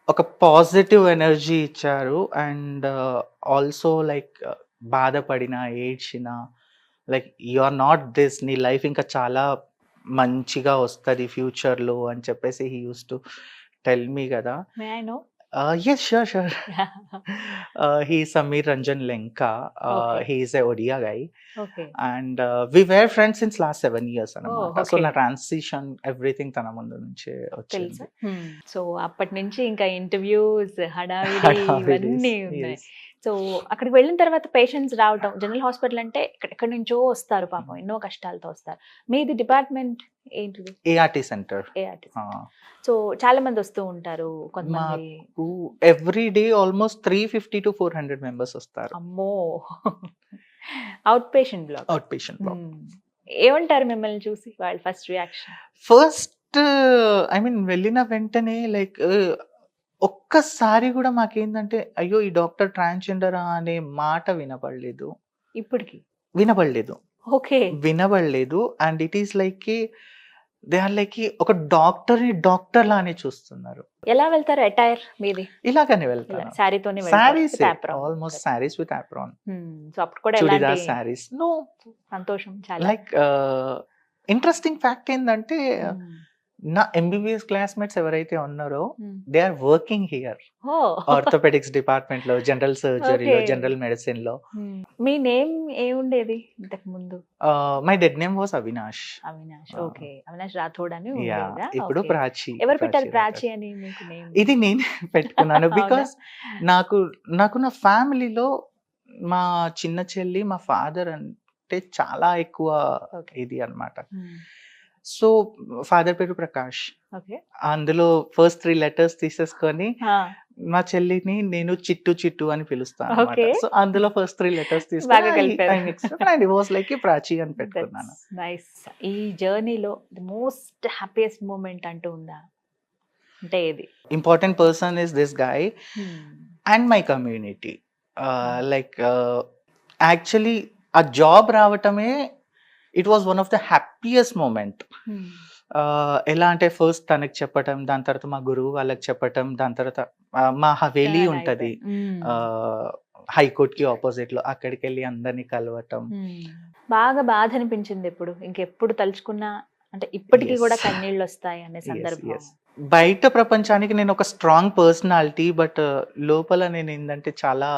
ఒక పాజిటివ్ ఎనర్జీ ఇచ్చారు. అండ్ ఆల్సో లైక్ బాధపడిన, ఏడ్చిన, like you are not this, నీ లైఫ్ ఇంకా చాలా మంచిగా వస్తుంది ఫ్యూచర్లో అని చెప్పేసి he use to tell me కదా. May I know? Yes, sure. He's Samir Ranjan Lenka. Okay. He's a Odia guy. Okay. And we were friends since last 7 years. Oh, So okay. na transition, everything tana mundu nunche తెలుసా? వచ్చింది. So అప్పటి నుంచి ఇంకా interviews, హడావిడి ఇవన్నీ ఉన్నాయి. Yes. So అక్కడికి వెళ్ళిన తర్వాత పేషెంట్స్ రావటం, జనరల్ హాస్పిటల్ అంటే ఎక్కడెక్కడి నుంచో వస్తారు పాపం, ఎన్నో కష్టాలతో వస్తారు. మీది డిపార్ట్మెంట్ ఏంటిది? ART center. ART. సో చాలా మంది వస్తూ ఉంటారు, కొంతమంది. Every day almost 350 to 400 members వస్తారు. అమ్మో, outpatient block. Outpatient block. ఏమంటారు మిమ్మల్ని చూసి వాళ్ళ first reaction? First I mean వెళ్ళిన వెంటనే లైక్ ఒక్కసారి కూడా మాకేందంటే, అయ్యో ఈ డాక్టర్ ట్రాన్స్జెండరా అనే మాట వినపడలేదు. ఇప్పటికి ఓకే, వినబడలేదు. And it is like they are like ఒక డాక్టర్ లానే చూస్తున్నారు. ఎలా వెళ్తారు? అటైర్ మీది ఇలాగనే వెళ్తాను, శారీతోనే saris, almost saris with apron, so అప్పుడు కూడా చుడిదార్ ఎలాంటి సారీస్. నో, సంతోషం చాలా. లైక్ ఇంట్రెస్టింగ్ ఫ్యాక్ట్ ఏంటంటే, నా ఎంబీబీఎస్ క్లాస్మేట్స్ ఎవరైతే ఉన్నారో they are working here, orthopaedics department లో, జనరల్ సర్జరీలో, Okay. జనరల్ మెడిసిన్ లో. మీ నేమ్ ఏముండేది ఇంతకు ముందు? My dead name was Avinash. Avinash. Okay, Avinash Rathod అని యా, ఉండేదా? ఇప్పుడు Okay. ప్రాచి. ఎవరు పెట్టారు ప్రాచి ప్రాచి అని మీకు నేమ్? ఇది నేను పెట్టుకున్నాను. అవునా? బికాస్ నాకు నా ఫ్యామిలీలో మా చిన్న చెల్లి, మా ఫాదర్ అంటే చాలా ఎక్కువ Okay. ఇది అన్నమాట. సో ఫాదర్ పేరు ప్రకాష్, ఓకే. అందులో ఫస్ట్ 3 letters తీసేసుకొని మా చెల్లిని నేను చిట్టు అని పిలుస్తాను అన్నమాట. Okay. సో అందులో ఫస్ట్ 3 letters బాగా కలిపారు. తీసుకొని వాస్ లైక్ ప్రాచి అని పెట్టుకున్నాను. నైస్. ఈ జర్నీలో ది మోస్ట్ హ్యాపీయెస్ట్ మూమెంట్ అంటూ ఉందా? అంటే ఏది? Important person is this guy and my community. Like actually ఆ జాబ్ రావటమే it was one of the happiest moment. ఎలా అంటే ఫస్ట్ తనకి చెప్పటం, దాని తర్వాత మా గురువు వాళ్ళకి చెప్పటం, దాని తర్వాత మా హవేలీ ఉంటది హైకోర్టుకి ఆపోజిట్ లో, అక్కడికి వెళ్ళి అందరినీ కలవటం. బాగా బాధ అనిపించింది ఎప్పుడు? ఇంకెప్పుడు తలుచుకున్నా అంటే ఇప్పటికీ Yes. కూడా కన్నీళ్ళు వస్తాయి అనే Yes, సందర్భం? yes. బయట ప్రపంచానికి నేను ఒక స్ట్రాంగ్ పర్సనాలిటీ, బట్ లోపల నేను ఏంటంటే చాలా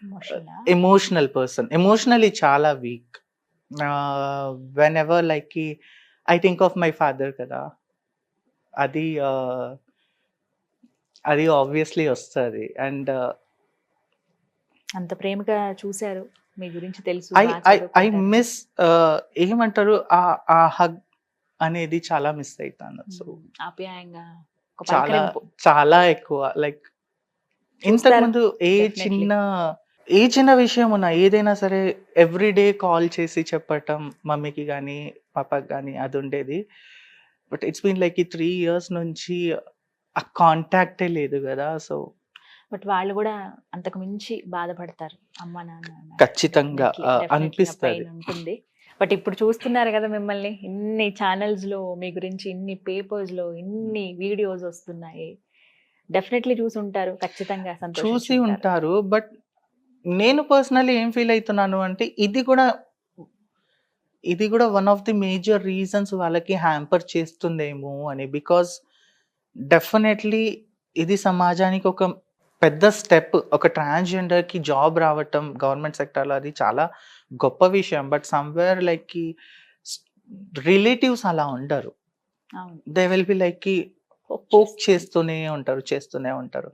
Emotional-ఆ? ఎమోషనల్ పర్సన్, ఎమోషనలీ చాలా week. When ever like I think of my father కదా, అది అది ఆబ్వియస్లీ వస్తుంది. అండ్ అంత ప్రేమగా చూశారు, మీ గురించి తెలుసు, ఐ బాగా ఐ ఐ చదువుకుంటారు. మిస్ ఏమంటారు ఆ హగ్ అనేది చాలా మిస్ అవుతాను. సో ఆప్యాయంగా ఒక చాలా పలకరింపు. చాలా ఎక్కువ లైక్ ఇంతకు చూస్తారా? ముందు Definitely. ఏ చిన్న విషయం ఉన్నా ఏదైనా సరే ఎవ్రీడే కాల్ చేసి చెప్పటం మమ్మీకి కానీ పాపకి కానీ అది ఉండేది. బట్ ఇట్స్ బీన్ లైక్ ఈ 3 years నుంచి ఆ కాంటాక్టే లేదు కదా. సో బట్ వాళ్ళు కూడా అంతకు మించి బాధపడతారు అమ్మ నాన్న అన్నాక. ఖచ్చితంగా Definitely, definitely ఆ అనిపిస్తుంది. pain ఉంటుంది. బట్ ఇప్పుడు చూస్తున్నారు కదా మిమ్మల్ని, ఇన్ని ఛానల్స్ లో మీ గురించి, ఇన్ని పేపర్స్ లో ఇన్ని వీడియోస్ వస్తున్నాయి. డెఫినెట్లీ చూసి ఉంటారు, ఖచ్చితంగా చూసి సంతోషించి ఉంటారు. ఉంటారు. బట్ నేను పర్సనల్లీ ఏం ఫీల్ అవుతున్నాను అంటే ఇది కూడా one of the major reasons వాళ్ళకి హ్యాంపర్ చేస్తుందేమో అని. బికాస్ డెఫినెట్లీ ఇది సమాజానికి ఒక పెద్ద స్టెప్. ఒక ట్రాన్స్జెండర్కి జాబ్ రావటం గవర్నమెంట్ సెక్టర్లో అది చాలా గొప్ప విషయం. బట్ సమ్వేర్ లైక్ రిలేటివ్స్ అలా ఉండరు. అవును, they will be like poke చేస్తూనే ఉంటారు.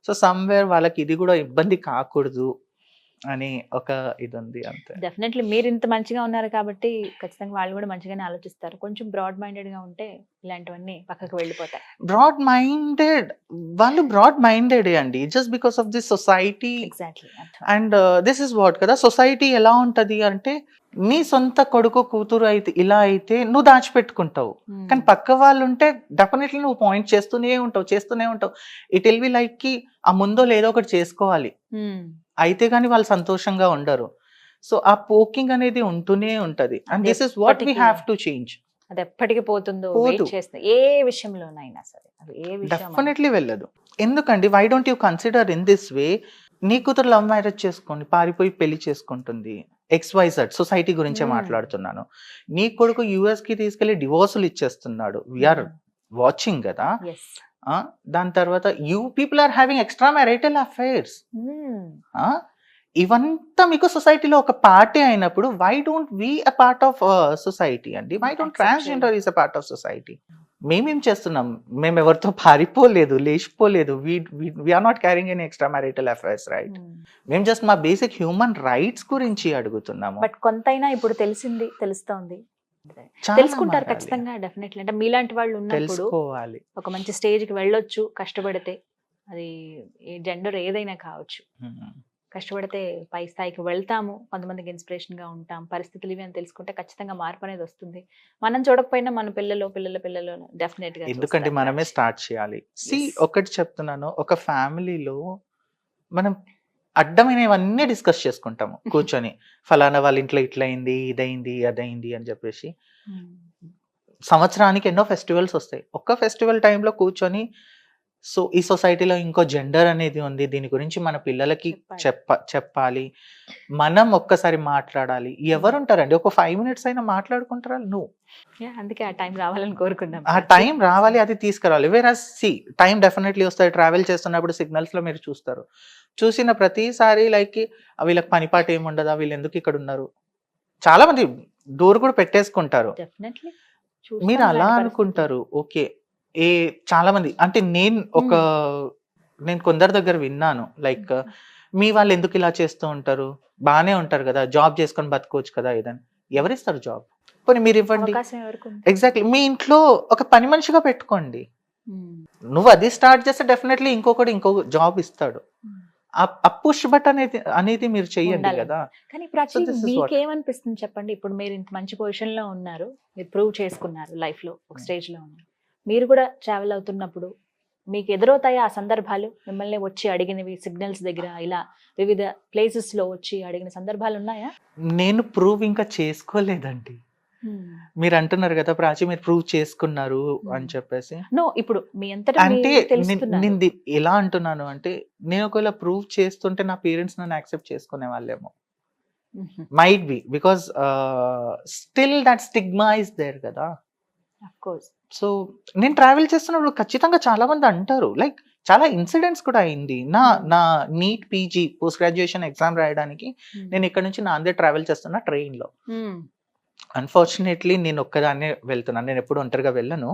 సో సమ్వేర్ వాళ్ళకి ఇది కూడా ఇబ్బంది కాకూడదు అని ఒక ఇది ఉంది అంతే. డెఫినెట్లీ మీరు ఇంత మంచిగా ఉన్నారు కాబట్టి ఖచ్చితంగా వాళ్ళు కూడా మంచిగానే ఆలోచిస్తారు. కొంచెం బ్రాడ్ మైండెడ్ గా ఉంటే ఇలాంటివన్నీ పక్కకు వెళ్ళిపోతాయి. వాళ్ళు బ్రాడ్ మైండెడ్ అండి. Just because of this society exactly. And this is what కదా. సొసైటీ ఎలా ఉంటది అంటే నీ సొంత కొడుకు కూతురు అయితే ఇలా అయితే నువ్వు దాచిపెట్టుకుంటావు. కానీ పక్క వాళ్ళు ఉంటే డెఫినెట్లీ నువ్వు పాయింట్ చేస్తూనే ఉంటావు. ఇట్ విల్ బి లైక్ కి ఆ ముందో లేదో ఒకటి చేసుకోవాలి, అయితే కానీ వాళ్ళు సంతోషంగా ఉండరు. సో ఆ పోకింగ్ అనేది ఉంటూనే ఉంటది. And this is what we have to change. అది ఎప్పటికి పోతుందో పోదు. వెయిట్ చేస్తుంది, ఏ విషయంలోనైనా సరే. అది ఏ విషయం డెఫినెట్లీ వెళ్ళదు. ఎందుకండి, why don't you consider in this way? నీ కూతురు లవ్ మ్యారేజ్ చేసుకొని పారిపోయి పెళ్లి చేసుకుంటుంది, XYZ సొసైటీ గురించే మాట్లాడుతున్నాను. నీ కొడుకు US కి తీసుకెళ్లి డివోర్సులు ఇచ్చేస్తున్నాడు, వీఆర్ వాచింగ్ కదా. ఎస్. దాని తర్వాత you people are having extra marital affairs. ఇవంతా మీకు సొసైటీలో ఒక పార్టీ అయినప్పుడు why don't we a part of society అండి? Why don't transgender is a part of society? మేమేం చేస్తున్నాం? మేము ఎవరితో పారిపోలేదు, లేచిపోలేదు. We're not carrying any extra marital affairs, right? మేము జస్ట్ మా బేసిక్ హ్యూమన్ రైట్స్ గురించి అడుగుతున్నాము. బట్ కొంతైనా ఇప్పుడు తెలుస్తోంది, చాలా తెలుసుకుంటారు మారాలి. ఖచ్చితంగా. డెఫినెట్లీ. అంటే మీలాంటి వాళ్ళు ఉన్నప్పుడు తెలుసుకోవాలి. ఒక మంచి స్టేజ్ కి వెళ్ళొచ్చు కష్టపడితే. అది జెండర్ ఏదైనా కావచ్చు. కష్టపడితే పై స్థాయికి వెళ్తాము, కొంతమందికి ఇన్స్పిరేషన్ గా ఉంటాం. పరిస్థితులు ఇవి అని తెలుసుకుంటే ఖచ్చితంగా మార్పు అనేది వస్తుంది. మనం చూడకపోయినా మన పిల్లలు డెఫినెట్ గా ఎందుకంటే చూస్తారు. మనమే స్టార్ట్ చేయాలి. ఒకటి చెప్తున్నాను, ఒక ఫ్యామిలీలో మనం అడ్డమైనవన్నీ డిస్కస్ చేసుకుంటాము కూర్చొని. ఫలానా వాళ్ళ ఇంట్లో ఇట్లయింది, ఇదైంది, అదైంది అని చెప్పేసి. సంవత్సరానికి ఎన్నో ఫెస్టివల్స్ వస్తాయి. ఒక్క ఫెస్టివల్ టైంలో కూర్చొని సో ఈ సొసైటీలో ఇంకో జెండర్ అనేది ఉంది, దీని గురించి మన పిల్లలకి చెప్పాలి, మనం ఒక్కసారి మాట్లాడాలి. ఎవరుంటారండి ఒక 5 minutes అయినా మాట్లాడుకుంటారా? నువ్వు. అందుకే ఆ టైం రావాలని కోరుకుందాం. ఆ టైం రావాలి, అది తీసుకురావాలి. వేరస్ టైం డెఫినెట్లీ వస్తుంది. ట్రావెల్ చేస్తున్నప్పుడు సిగ్నల్స్ లో మీరు చూస్తారు. చూసిన ప్రతిసారి లైక్ వీళ్ళకి పనిపాటు ఏముండదా, వీళ్ళు ఎందుకు ఇక్కడ ఉన్నారు, చాలా మంది డోర్ కూడా పెట్టేసుకుంటారు. డెఫినెట్లీ మీరు అలా అనుకుంటారు. ఓకే, చాలా మంది అంటే నేను కొందరి దగ్గర విన్నాను, లైక్ మీ వాళ్ళు ఎందుకు ఇలా చేస్తూ ఉంటారు, బాగానే ఉంటారు కదా, జాబ్ చేసుకొని బతుకోవచ్చు కదా, ఏదని. ఎవరిస్తారు జాబ్? పోనీ మీరు ఇవ్వండి. ఎగ్జాక్ట్లీ. మీ ఇంట్లో ఒక పని మనిషిగా పెట్టుకోండి. నువ్వు అది స్టార్ట్ చేస్తే డెఫినెట్లీ ఇంకో జాబ్ ఇస్తాడు. ఆ పుష్ బటన్ అనేది మీరు చెయ్యండి కదా. కానీ మీకేమనిపిస్తుంది చెప్పండి? ఇప్పుడు మీరు ఇంత మంచి పొజిషన్ లో ఉన్నారు, మీరు ప్రూవ్ చేసుకున్నారు లైఫ్ లో, ఒక స్టేజ్ లో ఉన్నారు. మీరు కూడా ట్రావెల్ అవుతున్నప్పుడు మీకు ఎదురవుతాయి ఆ సందర్భాలు? మిమ్మల్ని వచ్చి అడిగినవి సిగ్నల్స్ దగ్గర, ఇలా వివిధ ప్లేసెస్ లో వచ్చి అడిగిన సందర్భాలు ఉన్నాయా? నేను ప్రూవ్ ఇంకా చేసుకోలేదండి. మీరు అంటున్నారు కదా ప్రాచి, మీరు ప్రూవ్ చేసుకున్నారు అని చెప్పేసి. నో, ఇప్పుడు మీ అంతటా అంటే నేను ఎలా అంటున్నాను అంటే, నేను ఒకవేళ ప్రూవ్ చేస్తుంటే నా పేరెంట్స్ నన్ను యాక్సెప్ట్ చేసుకునే వాళ్ళేమో. Might be because still that stigma is there కదా. Of course. సో నేను ట్రావెల్ చేస్తున్నప్పుడు ఖచ్చితంగా చాలా మంది అంటారు, లైక్ చాలా ఇన్సిడెంట్స్ కూడా అయింది. నా NEET PG post graduation exam రాయడానికి నేను ఇక్కడ నుంచి నాందేడ్ ట్రావెల్ చేస్తున్నా ట్రైన్ లో. అన్ఫార్చునేట్లీ నేను ఒక్కదాన్నే వెళ్తున్నాను. నేను ఎప్పుడు ఒంటరిగా వెళ్ళను.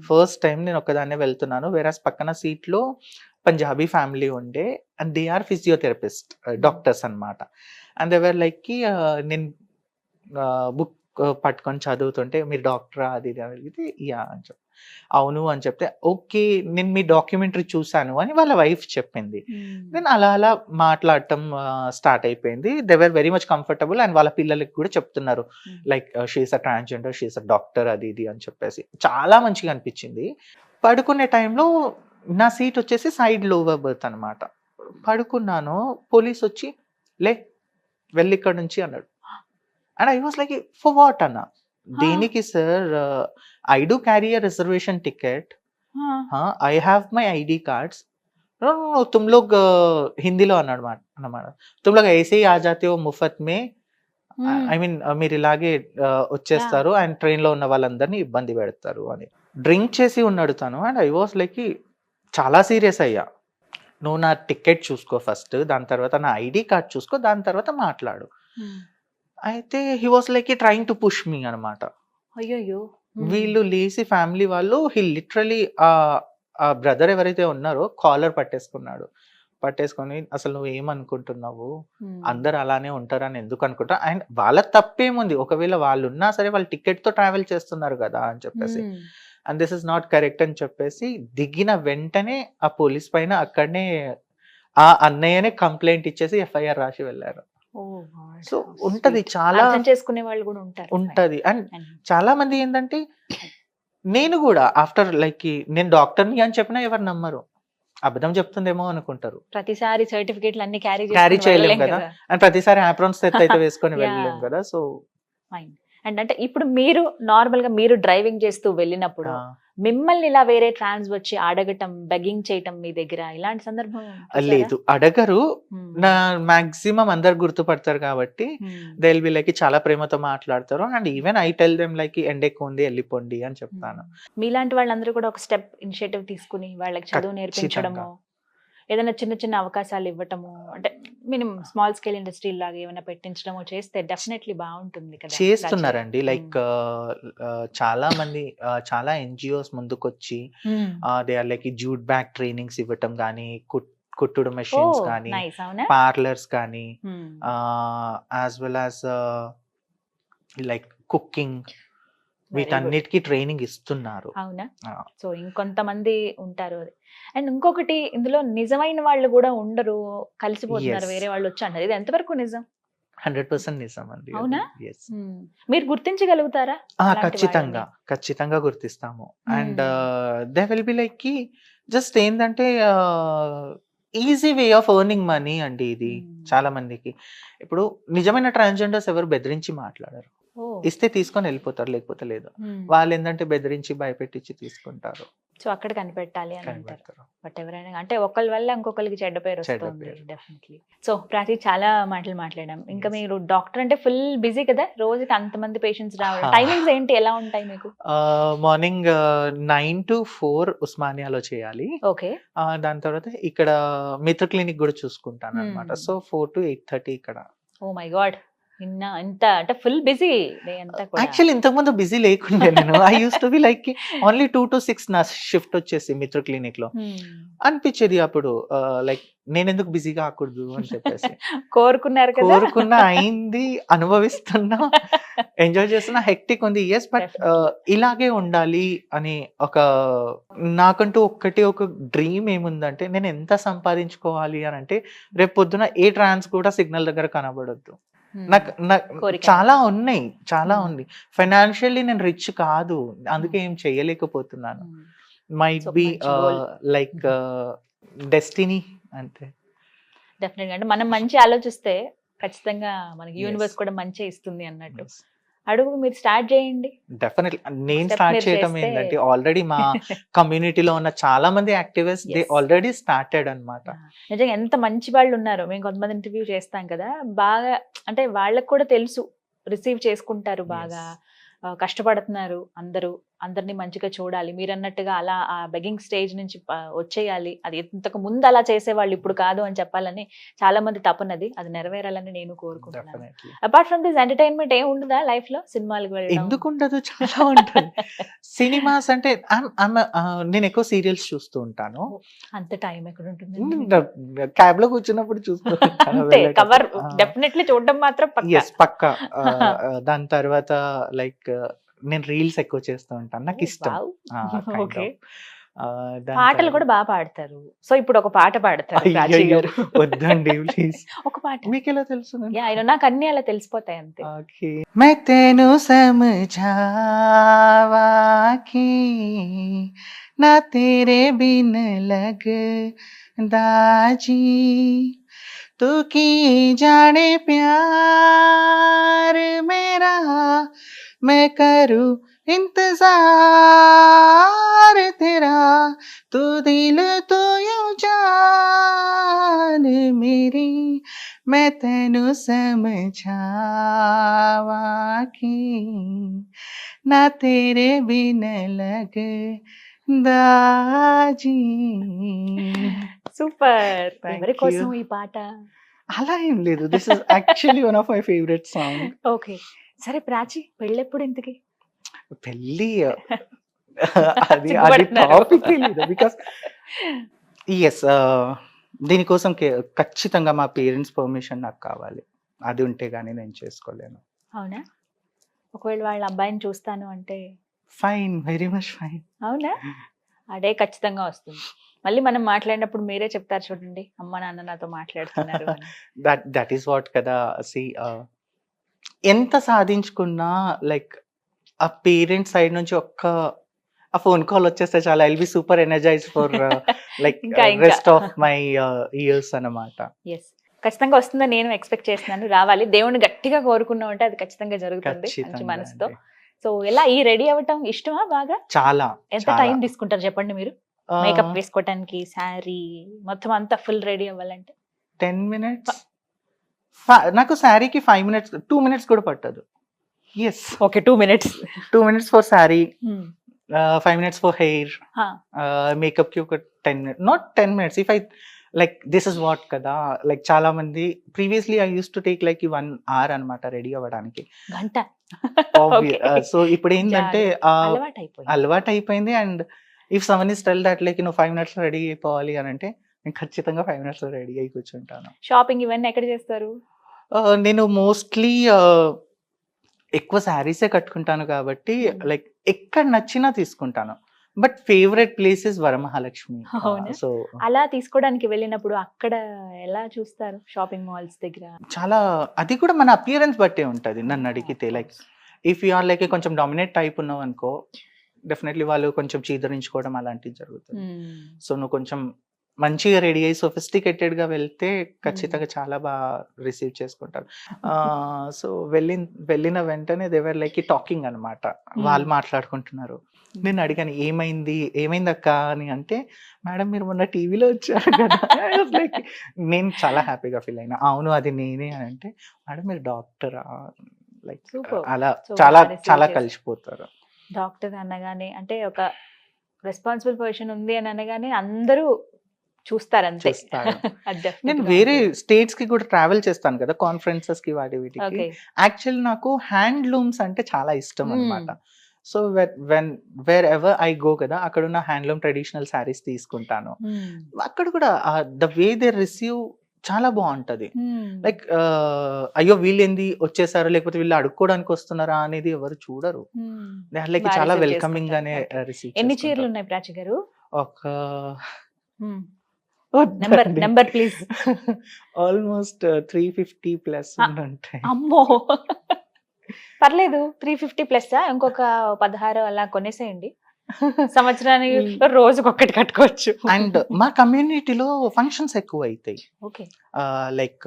ఫస్ట్ టైం నేను ఒక్కదాన్నే వెళ్తున్నాను. వేరాస్ పక్కన సీట్‌లో పంజాబీ ఫ్యామిలీ ఉండే and they are physiotherapist doctors అన్నమాట. అండ్ దే వర్ లైక్‌కి నేను బుక్ పట్టుకొని చదువుతుంటే మీరు డాక్టరా అది ఇది అని అడిగితే యాహ్! అని చెప్పి అవును అని చెప్తే ఓకే. నేను మీ డాక్యుమెంటరీ చూసాను అని వాళ్ళ వైఫ్ చెప్పింది. దెన్ అలా అలా మాట్లాడటం స్టార్ట్ అయిపోయింది. They were very much comfortable and వాళ్ళ పిల్లలకి కూడా చెప్తున్నారు. Like she is a transgender, she is a doctor అది ఇది అని చెప్పేసి. చాలా మంచిగా అనిపించింది. పడుకునే టైంలో నా సీట్ వచ్చేసి సైడ్ లోవర్ బెర్త్ అన్నమాట. పడుకున్నాను. పోలీస్ వచ్చి లే వెళ్ళు ఇక్కడి నుంచి అన్నాడు. And I was like for what అన్న? దేనికి sir? I do carry a reservation ticket. I have my ID cards. No no no तुम लोग హిందీలో అన్నమాట. तुम लोग ऐसे ही आ जाते हो मुफ्त में. ఐ మీన్ మీరు ఇలాగే వచ్చేస్తారు అండ్ ట్రైన్‌లో ఉన్న వాళ్ళందరినీ ఇబ్బంది పెడతారు అని. డ్రింక్ చేసి ఉన్నాడు తను. అండ్ ఐ వాస్ లైక్ చాలా సీరియస్ అయ్యా. నువ్వు నా టికెట్ చూసుకో ఫస్ట్. దాని తర్వాత నా ఐడీ కార్డ్ చూసుకో. దాని తర్వాత మాట్లాడు. అయితే he was like trying to push me అన్నమాట. అయ్యయ్యో! వీళ్ళు లేసి ఫ్యామిలీ వాళ్ళు లిటరల్లీ ఆ బ్రదర్ ఎవరైతే ఉన్నారో కాలర్ పట్టేసుకున్నాడు. పట్టేసుకొని అసలు నువ్వు ఏమనుకుంటున్నావు? అందరూ అలానే ఉంటారని ఎందుకు అనుకుంటా? అండ్ వాళ్ళ తప్పేముంది? ఒకవేళ వాళ్ళు ఉన్నా సరే వాళ్ళు టికెట్‌తో ట్రావెల్ చేస్తున్నారు కదా! అని చెప్పేసి. And this is not correct అని చెప్పేసి దిగిన వెంటనే ఆ పోలీస్ పైన అక్కడనే ఆ అన్నయ్యనే కంప్లెయింట్ ఇచ్చేసి ఎఫ్ఐఆర్ రాసి వెళ్లారు. సో ఉంటది చాలా అర్థం చేసుకునే వాళ్ళు కూడా ఉంటారు. ఉంటది. అండ్ చాలా మంది ఏందంటే నేను కూడా ఆఫ్టర్ లైక్ నేను డాక్టర్‌ని అని చెప్పినా ఎవరు నమ్మరు. అబద్ధం చెప్తుందేమో అనుకుంటారు. ప్రతిసారి సర్టిఫికేట్లు అన్ని క్యారీ క్యారీ చేయలేం కదా! అండ్ ప్రతిసారి ఆప్రాన్ సెట్ అయితే వేసుకొని వెళ్ళలేం కదా! So fine. అండ్ అంటే ఇప్పుడు మీరు నార్మల్ గా మీరు డ్రైవింగ్ చేస్తూ వెళ్ళినప్పుడు మిమ్మల్ని ఇలా వేరే ట్రాన్స్ వచ్చి అడగటం, బెగ్గింగ్ చేయటం మీ దగ్గర ఇలాంటి సందర్భం లేదు అడగరు. నా మాక్సిమం అందరు గుర్తుపడతారు కాబట్టి దే విల్ బి లైక్ చాలా ప్రేమతో మాట్లాడతారు. And even I tell them like ఎండ ఎక్కువ ఉంది వెళ్ళిపోండి అని చెప్తాను. మీలాంటి వాళ్ళందరూ కూడా ఒక స్టెప్ ఇనిషియేటివ్ తీసుకుని వాళ్ళకి చదువు నేర్పించడము, ఏదైనా చిన్న చిన్న అవకాశాలు ఇవ్వటము, అంటే మినిమం స్మాల్ స్కేల్ ఇండస్ట్రీ లాగా ఏమైనా పెట్టించడము చేస్తే డెఫినెట్లీ బాగుంటుంది కదా. చేస్తున్నారండి. లైక్ చాలా మంది చాలా ఎన్‌జిఓస్ ముందుకొచ్చి they are like jute bag trainings ఇవ్వటం గానీ, కుట్టుడు మెషిన్స్ కానీ, పార్లర్స్ కానీ, as well as like cooking వీటన్నిటికీ ట్రైనింగ్ ఇస్తున్నారు. అవునా? సో ఇంకొంతమంది ఉంటారు. అండ్ ఇంకొకటి ఇందులో నిజమైన వాళ్ళు కూడా ఉండరు, కలిసిపోతున్నారు వేరే వాళ్ళు వచ్చి అంటారు. ఇది ఎంతవరకు నిజం? 100% నిజం అండి. అవునా? మీరు గుర్తించగలుగుతారా? ఖచ్చితంగా గుర్తిస్తాము. And they will be like just ఏంటంటే easy way of earning money అండి ఇది చాలా మందికి. ఇప్పుడు నిజమైన ట్రాన్స్జెండర్స్ ఎవరు బెదిరించి మాట్లాడరు. ఇస్తే తీసుకొని వెళ్ళిపోతారు, లేకపోతే లేదు. వాళ్ళు ఏంటంటే బెదిరించి భయపెట్టించి తీసుకుంటారు. సో అక్కడ కనిపెట్టాలి అని అంటారు. బట్ ఎవరైనా అంటే ఒకళ్ళ వల్ల ఇంకొకరికి చెడ్డ పేరు వస్తుంది డెఫినెట్లీ. సో ప్రాచి చాలా మాటలు మాట్లాడాం. ఇంకా మీరు డాక్టర్ అంటే ఫుల్ బిజీ కదా, రోజుకి అంతమంది పేషెంట్స్ రావడం. టైమింగ్స్ ఏంటి, ఎలా ఉంటాయి మీకు? మార్నింగ్ 9 to 4 ఉస్మానియాలో చేయాలి. ఓకే. దాని తర్వాత ఇక్కడ మిత్ర క్లినిక్ కూడా చూసుకుంటాను అనమాట. సో 4 to 8:30 ఇక్కడ. ఓ మై గాడ్, ఇంత అంటే ఫుల్ బిజీ డే అంతా కూడా. యాక్చువల్లీ ఇంతకు ముందు బిజీ లేకుండే నేను. I use to be like only 2 to 6 నా షిఫ్ట్ వచ్చేసి మిత్ర క్లినిక్ లో. అనిపించేది అప్పుడు లైక్ నేను ఎందుకు బిజీ కాకూడదు అని చెప్పేసి. కోరుకున్నారు కదా, కోరుకున్నా, అయింది, అనుభవిస్తున్నా, ఎంజాయ్ చేస్తున్నా. హెక్టిక్ ఉంది ఎస్, బట్ ఇలాగే ఉండాలి అని ఒక నాకంటూ ఒక డ్రీమ్ ఏముందంటే నేను ఎంత సంపాదించుకోవాలి అని అంటే రేపు పొద్దున ఏ ట్రాన్స్ కూడా సిగ్నల్ దగ్గర కనబడొద్దు. నాకు చాలా ఉంది. ఫైనాన్షియల్లీ నేను రిచ్ కాదు, అందుకే ఏం చేయలేకపోతున్నాను. మైట్ బి లైక్ డెస్టినీ అంతే. డెఫినెట్గా అంటే మనం మంచి ఆలోచిస్తే ఖచ్చితంగా మనకి యూనివర్స్ కూడా మంచి ఇస్తుంది అన్నట్టు. అడుగు మీరు స్టార్ట్ చేయండి. డెఫినెట్లీ నేను స్టార్ట్ చేయడం ఏంటంటే ఆల్రెడీ మా కమ్యూనిటీలో ఉన్న చాలా మంది యాక్టివిస్ట్ దే ఆల్రెడీ స్టార్టెడ్ అన్నమాట. నిజంగా ఎంత మంచి వాళ్ళు ఉన్నారు. మేము కొంతమంది ఇంటర్వ్యూ చేస్తాం కదా, బాగా అంటే వాళ్ళకు కూడా తెలుసు, రిసీవ్ చేసుకుంటారు, బాగా కష్టపడుతున్నారు అందరూ అందరినీ మంచిగా చూడాలి మీరు అన్నట్టుగా అలా ఆ బెగ్గింగ్ స్టేజ్ నుంచి వచ్చేయాలి, అది ఇంతకు ముందు అలా చేసేవాళ్ళు ఇప్పుడు కాదు అని చెప్పాలని చాలా మంది తపనది, అది నెరవేరాలని నేను కోరుకుంటున్నాను. Definitely. Apart from this entertainment ఏం ఉండదా లైఫ్ లో? సినిమాలకు వెళ్ళడం? ఎందుకు ఉండదు, చాలా ఉంటుంది. సినిమాస్ అంటే నేను ఎక్కువ సీరియల్స్ చూస్తూ ఉంటాను. అంత టైం ఎక్కడ ఉంటుంది? క్యాబ్ లో కూర్చున్నప్పుడు చూస్తూ ఉంటాను. అంతే, కవర్ డెఫినెట్లీ చూడడం మాత్రం పక్కా. ఎస్ పక్కా. దాని తర్వాత లైక్ నేను రీల్స్ ఎక్కువ చేస్తూ ఉంటాను, నాకు ఇష్టం. Wow. kind Okay. of. దాని పాటలు తర్వాత- కూడా బాగా పాడతారు, సో ఇప్పుడు ఒక పాట పాడతారు ప్రాచీ అయ్యయ్యో, గారు. వద్దండి ప్లీజ్. ఒక పాట. మీకు ఎలా తెలుసు? యా, ఆయన నాకు అన్ని అలా తెలిసిపోతాయి అంతే. ओके मैं तेनू समझावा कि ना तेरे बिन लगदा जी तू की जाने प्यार मेरा मैं करूं इंतजार तेरा तू दिल तू यूं जान मेरी मैं तेनू समझावा कि ना तेरे बिन लगदा जी. సూపర్. Thank ఎవరి you. కోసం ఈ పాట? అలా ఏం లేదు, this is actually one of my favourite song. Okay, సరే ప్రాచీ, పెళ్ళెప్పుడు ఇంతకి? పెళ్ళి అది సిగ్గుపడుతున్నారు. టాపిక్ లేదు, బికాస్ ఎస్ దీనికోసం ఖచ్చితంగా మా పేరెంట్స్ పర్మిషన్ నాకు కావాలి, అది ఉంటే గానీ నేను చేసుకోలేను. అవునా? ఒకవేళ వాళ్ళ అబ్బాయిని చూస్తాను అంటే? Fine, very much fine. అవునా? అదే ఖచ్చితంగా వస్తుంది. మళ్ళీ మనం మాట్లాడినప్పుడు మీరే చెప్తారు చూడండి, అమ్మ నాన్న నాతో మాట్లాడుతున్నారు అని. దట్ ఈస్ వాట్ కదా. సి ఎంత సాధించుకున్నా లైక్ ఆ పేరెంట్స్ సైడ్ నుంచి ఆ ఫోన్ కాల్ వచ్చేస్తే చాలా I'll be super energize for like ఇంకా. రెస్ట్ ఆఫ్ మై ఇయర్స్ అన్నమాట. ఎస్, ఖచ్చితంగా వస్తుందని నేను ఎక్స్పెక్ట్ చేస్తున్నాను. రావాలి, దేవుని గట్టిగా కోరుకున్నాం అంటే అది ఖచ్చితంగా జరుగుతుంది మంచి ఖచ్చితంగా మనసుతో. అండి. సో ఎలా ఈ రెడీ అవ్వటం ఇష్టమా బాగా? చాలా ఎంత టైం తీసుకుంటారు చెప్పండి మీరు మేకప్ వేసుకోవటానికి, శారీ మొత్తం అంతా ఫుల్ రెడీ అవ్వాలంటే? 10 minutes. నాకు శారీకి 5 minutes, 2 minutes కూడా పట్టదు. Yes, okay, 2 minutes. 2 minutes for sari, 5 minutes for hair, makeup కి ఒక 10 minutes, not 10 minutes. If I like this is what కదా, లైక్ చాలా మంది previously I use to take like 1 hour అన్నమాట రెడీ అవ్వడానికి. గంట. సో ఇప్పుడు ఏంటంటే అలవాటు అలవాటు అయిపోయింది. And if some is tell that like 5 minutes ready అయిపోవాలి అని అంటే నేను ఖచ్చితంగా 5 minutes రెడీ అయి కూర్చుంటాను. షాపింగ్ ఇవన్నీ ఎక్కడ చేస్తారు? నేను మోస్ట్లీ ఎక్కువ శారీసే కట్టుకుంటాను కాబట్టి లైక్ ఎక్కడ నచ్చినా తీసుకుంటాను. But favourite place is Varamahalakshmi. అవునా? సో అలా తీసుకోవడానికి వెళ్ళినప్పుడు అక్కడ ఎలా చూస్తారు షాపింగ్ మాల్స్ దగ్గర? చాలా, అది కూడా మన అపియరెన్స్ బట్టే ఉంటది నన్ను అడిగితే. Like if you are like కొంచెం డామినేట్ టైప్ ఉన్నావు అనుకో, డెఫినెట్లీ వాళ్ళు కొంచెం చీదరించుకోవడం అలాంటివి జరుగుతుంది. సో నువ్వు కొంచెం మంచిగా రెడీ అయ్యి సొఫిస్టికేటెడ్ గా వెళ్తే ఖచ్చితంగా చాలా బాగా రిసీవ్ చేసుకుంటారు. సో వెళ్ళిన వెంటనే దేవర్ లైక్ టాకింగ్ అనమాట, వాళ్ళు మాట్లాడుకుంటున్నారు. నేను అడిగాను ఏమైంది అక్క అని అంటే, మేడం మీరు మొన్న టీవీలో వచ్చారు కదా. లైక్ నేను చాలా హ్యాపీగా ఫీల్ అయినా, అవును అది నేనే అని అంటే, మేడం మీరు డాక్టరా, లైక్ Super. అలా So చాలా receive చాలా చేస్తారు. కలిసిపోతారు. డాక్టర్ అనగానే అంటే ఒక రెస్పాన్సిబుల్ పొజిషన్ ఉంది అని అనగానే అందరూ చూస్తారు అంతే. చూస్తారు. అది definitely నేను గా వేరే ఉంటుంది. స్టేట్స్ కి కూడా ట్రావెల్ చేస్తాను కదా, కాన్ఫరెన్సెస్ కి వాటి వీటికి. Okay. యాక్చువల్ నాకు హ్యాండ్లూమ్స్ అంటే చాలా ఇష్టం అన్నమాట. So where ever I go కదా, అక్కడ ఉన్న హ్యాండ్లూమ్ ట్రెడిషనల్ శారీస్ తీసుకుంటాను. అక్కడ కూడా ద వే దే రిసీవ్ చాలా బాగుంటది. లైక్ అయ్యో వీళ్ళేంది వచ్చేసారు, లేకపోతే వీళ్ళు అడుక్కోవడానికి వస్తున్నారా అనేది ఎవరు చూడరు. లైక్ బాగా చాలా receive వెల్కమింగ్ గానే చేసుకుంటారు. రిసీవ్. ఎన్ని చీరలు ఉన్నాయి ప్రాచి గారు? ఒక నెంబర్ ప్లీజ్. ఆల్మోస్ట్ 350 ప్లస్ ఉంటాయి. అమ్మో, పర్లేదు 350 ప్లస్. ఇంకొక 16 అలా కొనేసేయండి, సంవత్సరానికి రోజుకొకటి కట్టుకోవచ్చు. అండ్ మా కమ్యూనిటీలో ఫంక్షన్స్ ఎక్కువ అవుతాయి. ఓకే. లైక్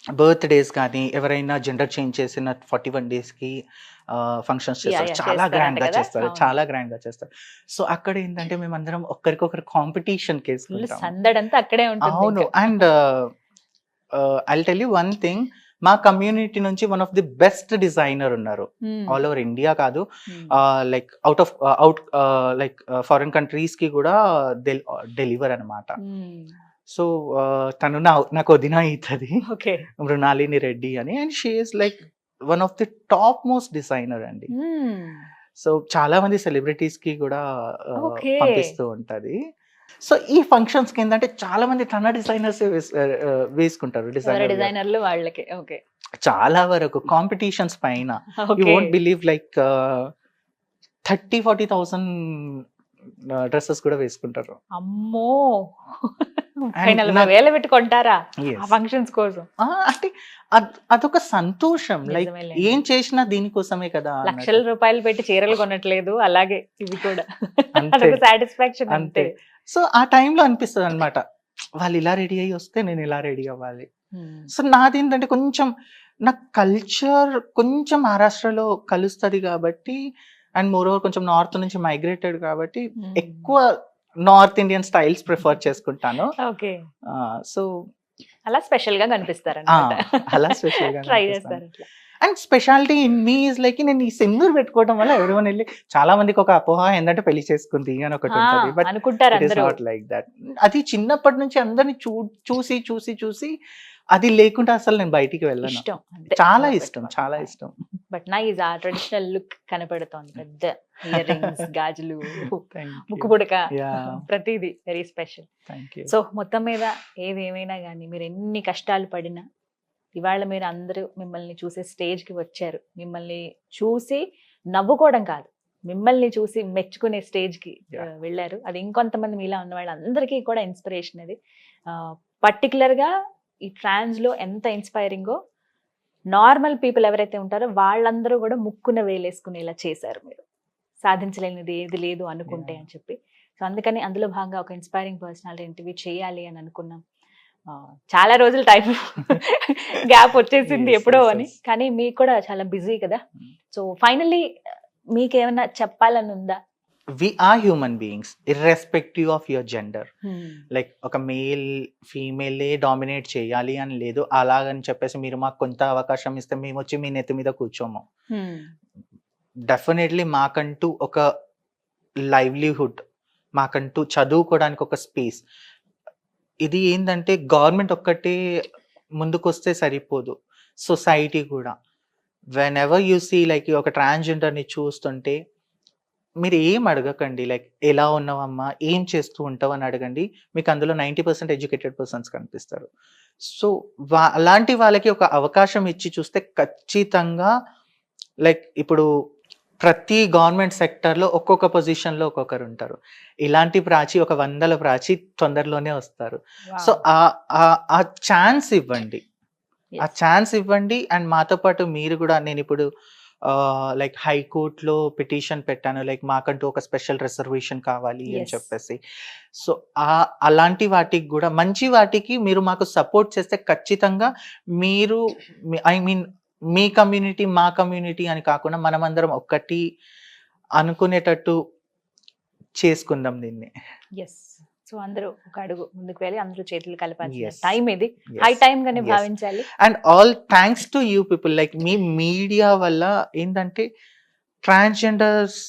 బర్త్డేస్ కానీ, ఎవరైనా జెండర్ చేంజ్ చేసిన 41 days కి ఫంక్షన్స్ చేస్తారు. yeah, చాలా చేస్తారంట గ్రాండ్ గా కదా? చేస్తారు, అవును. చాలా గ్రాండ్ గా చేస్తారు. సో అక్కడ ఏంటంటే మేమందరం ఒకరికొకరు కాంపిటీషన్ ఫుల్ కేసుకుంటాం. సందడంతా అక్కడే ఉంటుంది అవును. ఇంకా. And I'll tell you one thing, మా కమ్యూనిటీ నుంచి one of the best designer ఉన్నారు ఆల్ ఓవర్ ఇండియా కాదు, లైక్ లైక్ ఫారిన్ కంట్రీస్ కి కూడా డెలివర్ అనమాట. సో తను నాకు వదిన అవుతుంది, ఓకే. మృణాలిని రెడ్డి అని, and she is like one of the top most designer అండి. సో చాలా మంది సెలబ్రిటీస్ కి కూడా Okay. పంపిస్తూ ఉంటది. సో ఈ ఫంక్షన్స్ కి ఏంటంటే చాలా మంది తన డిజైనర్స్ వేసుకుంటారు. డిజైనర్లు వాళ్ళకి. ఓకే. చాలా వరకు కాంపిటీషన్స్ పైన you okay. Won't believe like 30,000-40,000 dresses కూడా వేసుకుంటారు. అమ్మో, And 40,000 పెట్టుకుంటారా Yes. ఆ ఫంక్షన్స్ కోసం? అంటే అదొక సంతోషం, లైక్ నిజమేలే. ఏం చేసినా దీనికోసమే కదా అన్నట్టు. లక్షల రూపాయలు పెట్టి చీరలు కొనట్లేదు, అలాగే ఇవి కూడా అంతే. అదొక సాటిస్ఫాక్షన్ అంతే. అంతే. సో ఆ టైంలో అనిపిస్తుంది అనమాట, వాళ్ళు ఇలా రెడీ అయ్యి వస్తే నేను ఇలా రెడీ అవ్వాలి. సో నాది ఏంటంటే కొంచెం నా కల్చర్ కొంచెం మహారాష్ట్రలో కలుస్తుంది కాబట్టి, అండ్ మోర్ ఓవర్ కొంచెం నార్త్ నుంచి మైగ్రేటెడ్ కాబట్టి ఎక్కువ నార్త్ ఇండియన్ స్టైల్స్ ప్రిఫర్ చేసుకుంటాను. ఓకే. సో అలా స్పెషల్ గా కనిపిస్తారు అలా స్పెషల్ గా ట్రై కనిపిస్తాను. చేస్తారు అట్లా. And speciality in me is like నేను ఈ సింధూర్ పెట్టుకోవడం వల్ల ఎవరివన్ వెళ్ళి చాలా మందికి ఒక అపోహ ఏంటంటే పెళ్లి చేసుకుంది అని ఒకటి ఉంటుంది, బట్ అనుకుంటారు ఇట్ ఈస్ అందరూ. Not like that. అది చిన్నప్పటి నుంచి అందరిని చూసి చూసి చూసి అది లేకుండా అసలు నేను బయటికి వెళ్ళను. ఇష్టం అంతే. చాలా ఇష్టం, చాలా ఇష్టం. బట్ నైస్, ఆ ట్రెడిషనల్ లుక్ కనపడుతోంది. పెద్ద ఇయర్ రింగ్స్, గాజులు, ముక్కు పుడక, Yeah. ప్రతిదీ very special. Thank you. So మొత్తం మీద ఏదేమైనా కానీ మీరు ఎన్ని కష్టాలు పడినా ఇవాళ మీరు అందరూ మిమ్మల్ని చూసే స్టేజ్కి వచ్చారు. మిమ్మల్ని చూసి నవ్వుకోవడం కాదు, మిమ్మల్ని చూసి మెచ్చుకునే స్టేజ్కి Yeah. వెళ్ళారు. అది ఇంకొంతమంది మీలా ఉన్న వాళ్ళందరికీ కూడా ఇన్స్పిరేషన్. అది పర్టికులర్గా ఈ ట్రాన్స్లో ఎంత ఇన్స్పైరింగో, నార్మల్ పీపుల్ ఎవరైతే ఉంటారో వాళ్ళందరూ కూడా ముక్కున వేలేసుకునేలా చేశారు మీరు. సాధించలేనిది ఏది లేదు అనుకుంటే Yeah. అని చెప్పి. సో అందుకని అందులో భాగంగా ఒక ఇన్స్పైరింగ్ పర్సనాలిటీ ఇంటర్వ్యూ చేయాలి అని అనుకున్నాం. చాలా రోజులు టైం గ్యాప్ వచ్చేసింది Yes, ఎప్పుడో yes, అని, yes. కానీ మీకు కూడా చాలా బిజీ కదా. సో ఫైనల్లీ మీకేమన్నా చెప్పాలని ఉందా? We are human beings irrespective of your gender. Like ఒక మేల్ ఫీమేలే డామినేట్ చేయాలి అని లేదు, అలాగని చెప్పేసి మీరు మాకు కొంత అవకాశం ఇస్తే మేము వచ్చి మీ నెత్తి మీద కూర్చోము. డెఫినెట్లీ మాకంటూ ఒక లైవ్లీహుడ్, మాకంటూ చదువుకోవడానికి ఒక స్పేస్. ఇది ఏంటంటే గవర్నమెంట్ ఒక్కటే ముందుకొస్తే సరిపోదు, సొసైటీ కూడా. Whenever you see like ఒక ట్రాన్స్జెండర్ని చూస్తుంటే మీరు ఏం అడగకండి, లైక్ ఎలా ఉన్నావమ్మా, ఏం చేస్తూ ఉంటావు అని అడగండి. మీకు అందులో 90% ఎడ్యుకేటెడ్ పర్సన్స్ కనిపిస్తారు. సో అలాంటి వాళ్ళకి ఒక అవకాశం ఇచ్చి చూస్తే ఖచ్చితంగా, లైక్ ఇప్పుడు ప్రతి గవర్నమెంట్ సెక్టర్లో ఒక్కొక్క పొజిషన్లో ఒక్కొక్కరు ఉంటారు. ఇలాంటి ప్రాచి ఒక 100 ప్రాచి తొందరలోనే వస్తారు. సో ఆ ఛాన్స్ ఇవ్వండి, ఆ ఛాన్స్ ఇవ్వండి. అండ్ మాతో పాటు మీరు కూడా, నేను ఇప్పుడు లైక్ హైకోర్టులో పిటిషన్ పెట్టాను, లైక్ మాకంటూ ఒక స్పెషల్ రిజర్వేషన్ కావాలి అని Yes. చెప్పేసి. సో అలాంటి వాటికి కూడా, మంచి వాటికి మీరు మాకు సపోర్ట్ చేస్తే ఖచ్చితంగా మీరు, ఐ మీన్ మీ కమ్యూనిటీ మా కమ్యూనిటీ అని కాకుండా మనమందరం ఒక్కటి అనుకునేటట్టు చేసుకుందాం దీన్ని. ఎస్. సో అందరూ ఒక అడుగు ముందుకు వెళ్ళి అందరూ చేతులు కలపాల్సిన Yes. టైం ఇది. Yes. హై టైం గానే Yes. భావించాలి. And all thanks to you people, like me media వల్ల ఏంటంటే ట్రాన్స్జెండర్స్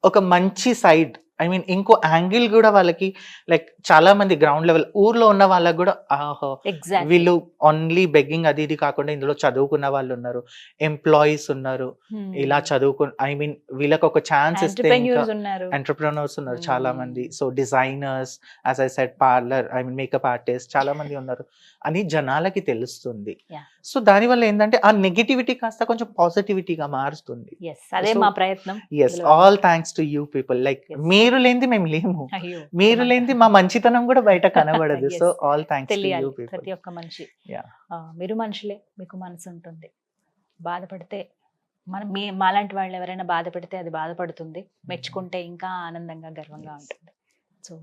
ఒక మంచి సైడ్, ఐ మీన్ ఇంకో యాంగిల్ కూడా వాళ్ళకి, లైక్ చాలా మంది గ్రౌండ్ లెవెల్ ఊర్లో ఉన్న వాళ్ళకి కూడా ఆహో ఎగ్జాక్ట్లీ. వీళ్ళు ఓన్లీ బెగ్గింగ్ అది ఇది కాకుండా ఇందులో చదువుకున్న వాళ్ళు ఉన్నారు, ఎంప్లాయీస్ ఉన్నారు, ఇలా ఐ మీన్ వీళ్ళకి ఒక ఛాన్స్ ఇస్తే ఇంకా ఎంటర్‌ప్రెన్యూర్స్ ఉన్నారు. ఎంటర్ప్రెనర్స్ ఉన్నారు చాలా మంది. So designers, as I said parlour, I mean makeup artist చాలా మంది ఉన్నారు అని జనాలకి తెలుస్తుంది. Yeah. సో దానివల్ల ఏంటంటే ఆ నెగిటివిటీ కాస్త కొంచెం పాజిటివిటీగా మారుతుంది. ఎస్, అదే So, మా ప్రయత్నం. Yes, all thanks to you people. Like Yes. మీరు లేనిది మేము లేము, అయ్యో, మీరు లేనిది మా మంచితనం కూడా బయట కనబడదు. Yes. So all thanks to తెలియాలి యూ పీపుల్. ప్రతి ఒక్క మనిషి. Yeah. మీరు మనుషులే, మీకు మనసు ఉంటుంది. బాధపడితే మాలాంటి వాళ్ళు ఎవరైనా బాధపడితే అది బాధపడుతుంది, మెచ్చుకుంటే ఇంకా ఆనందంగా గర్వంగా ఉంటుంది. సో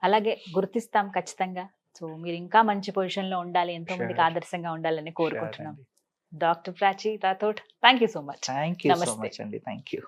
అలాగే గుర్తిస్తాం ఖచ్చితంగా. సో మీరు ఇంకా మంచి పొజిషన్ లో ఉండాలి, ఎంతో మందికి Sure. ఆదర్శంగా ఉండాలని కోరుకుంటున్నాం. Sure అండి. Doctor Prachi Rathod, thank you so much. Thank you so Namaste. much అండి. Thank you.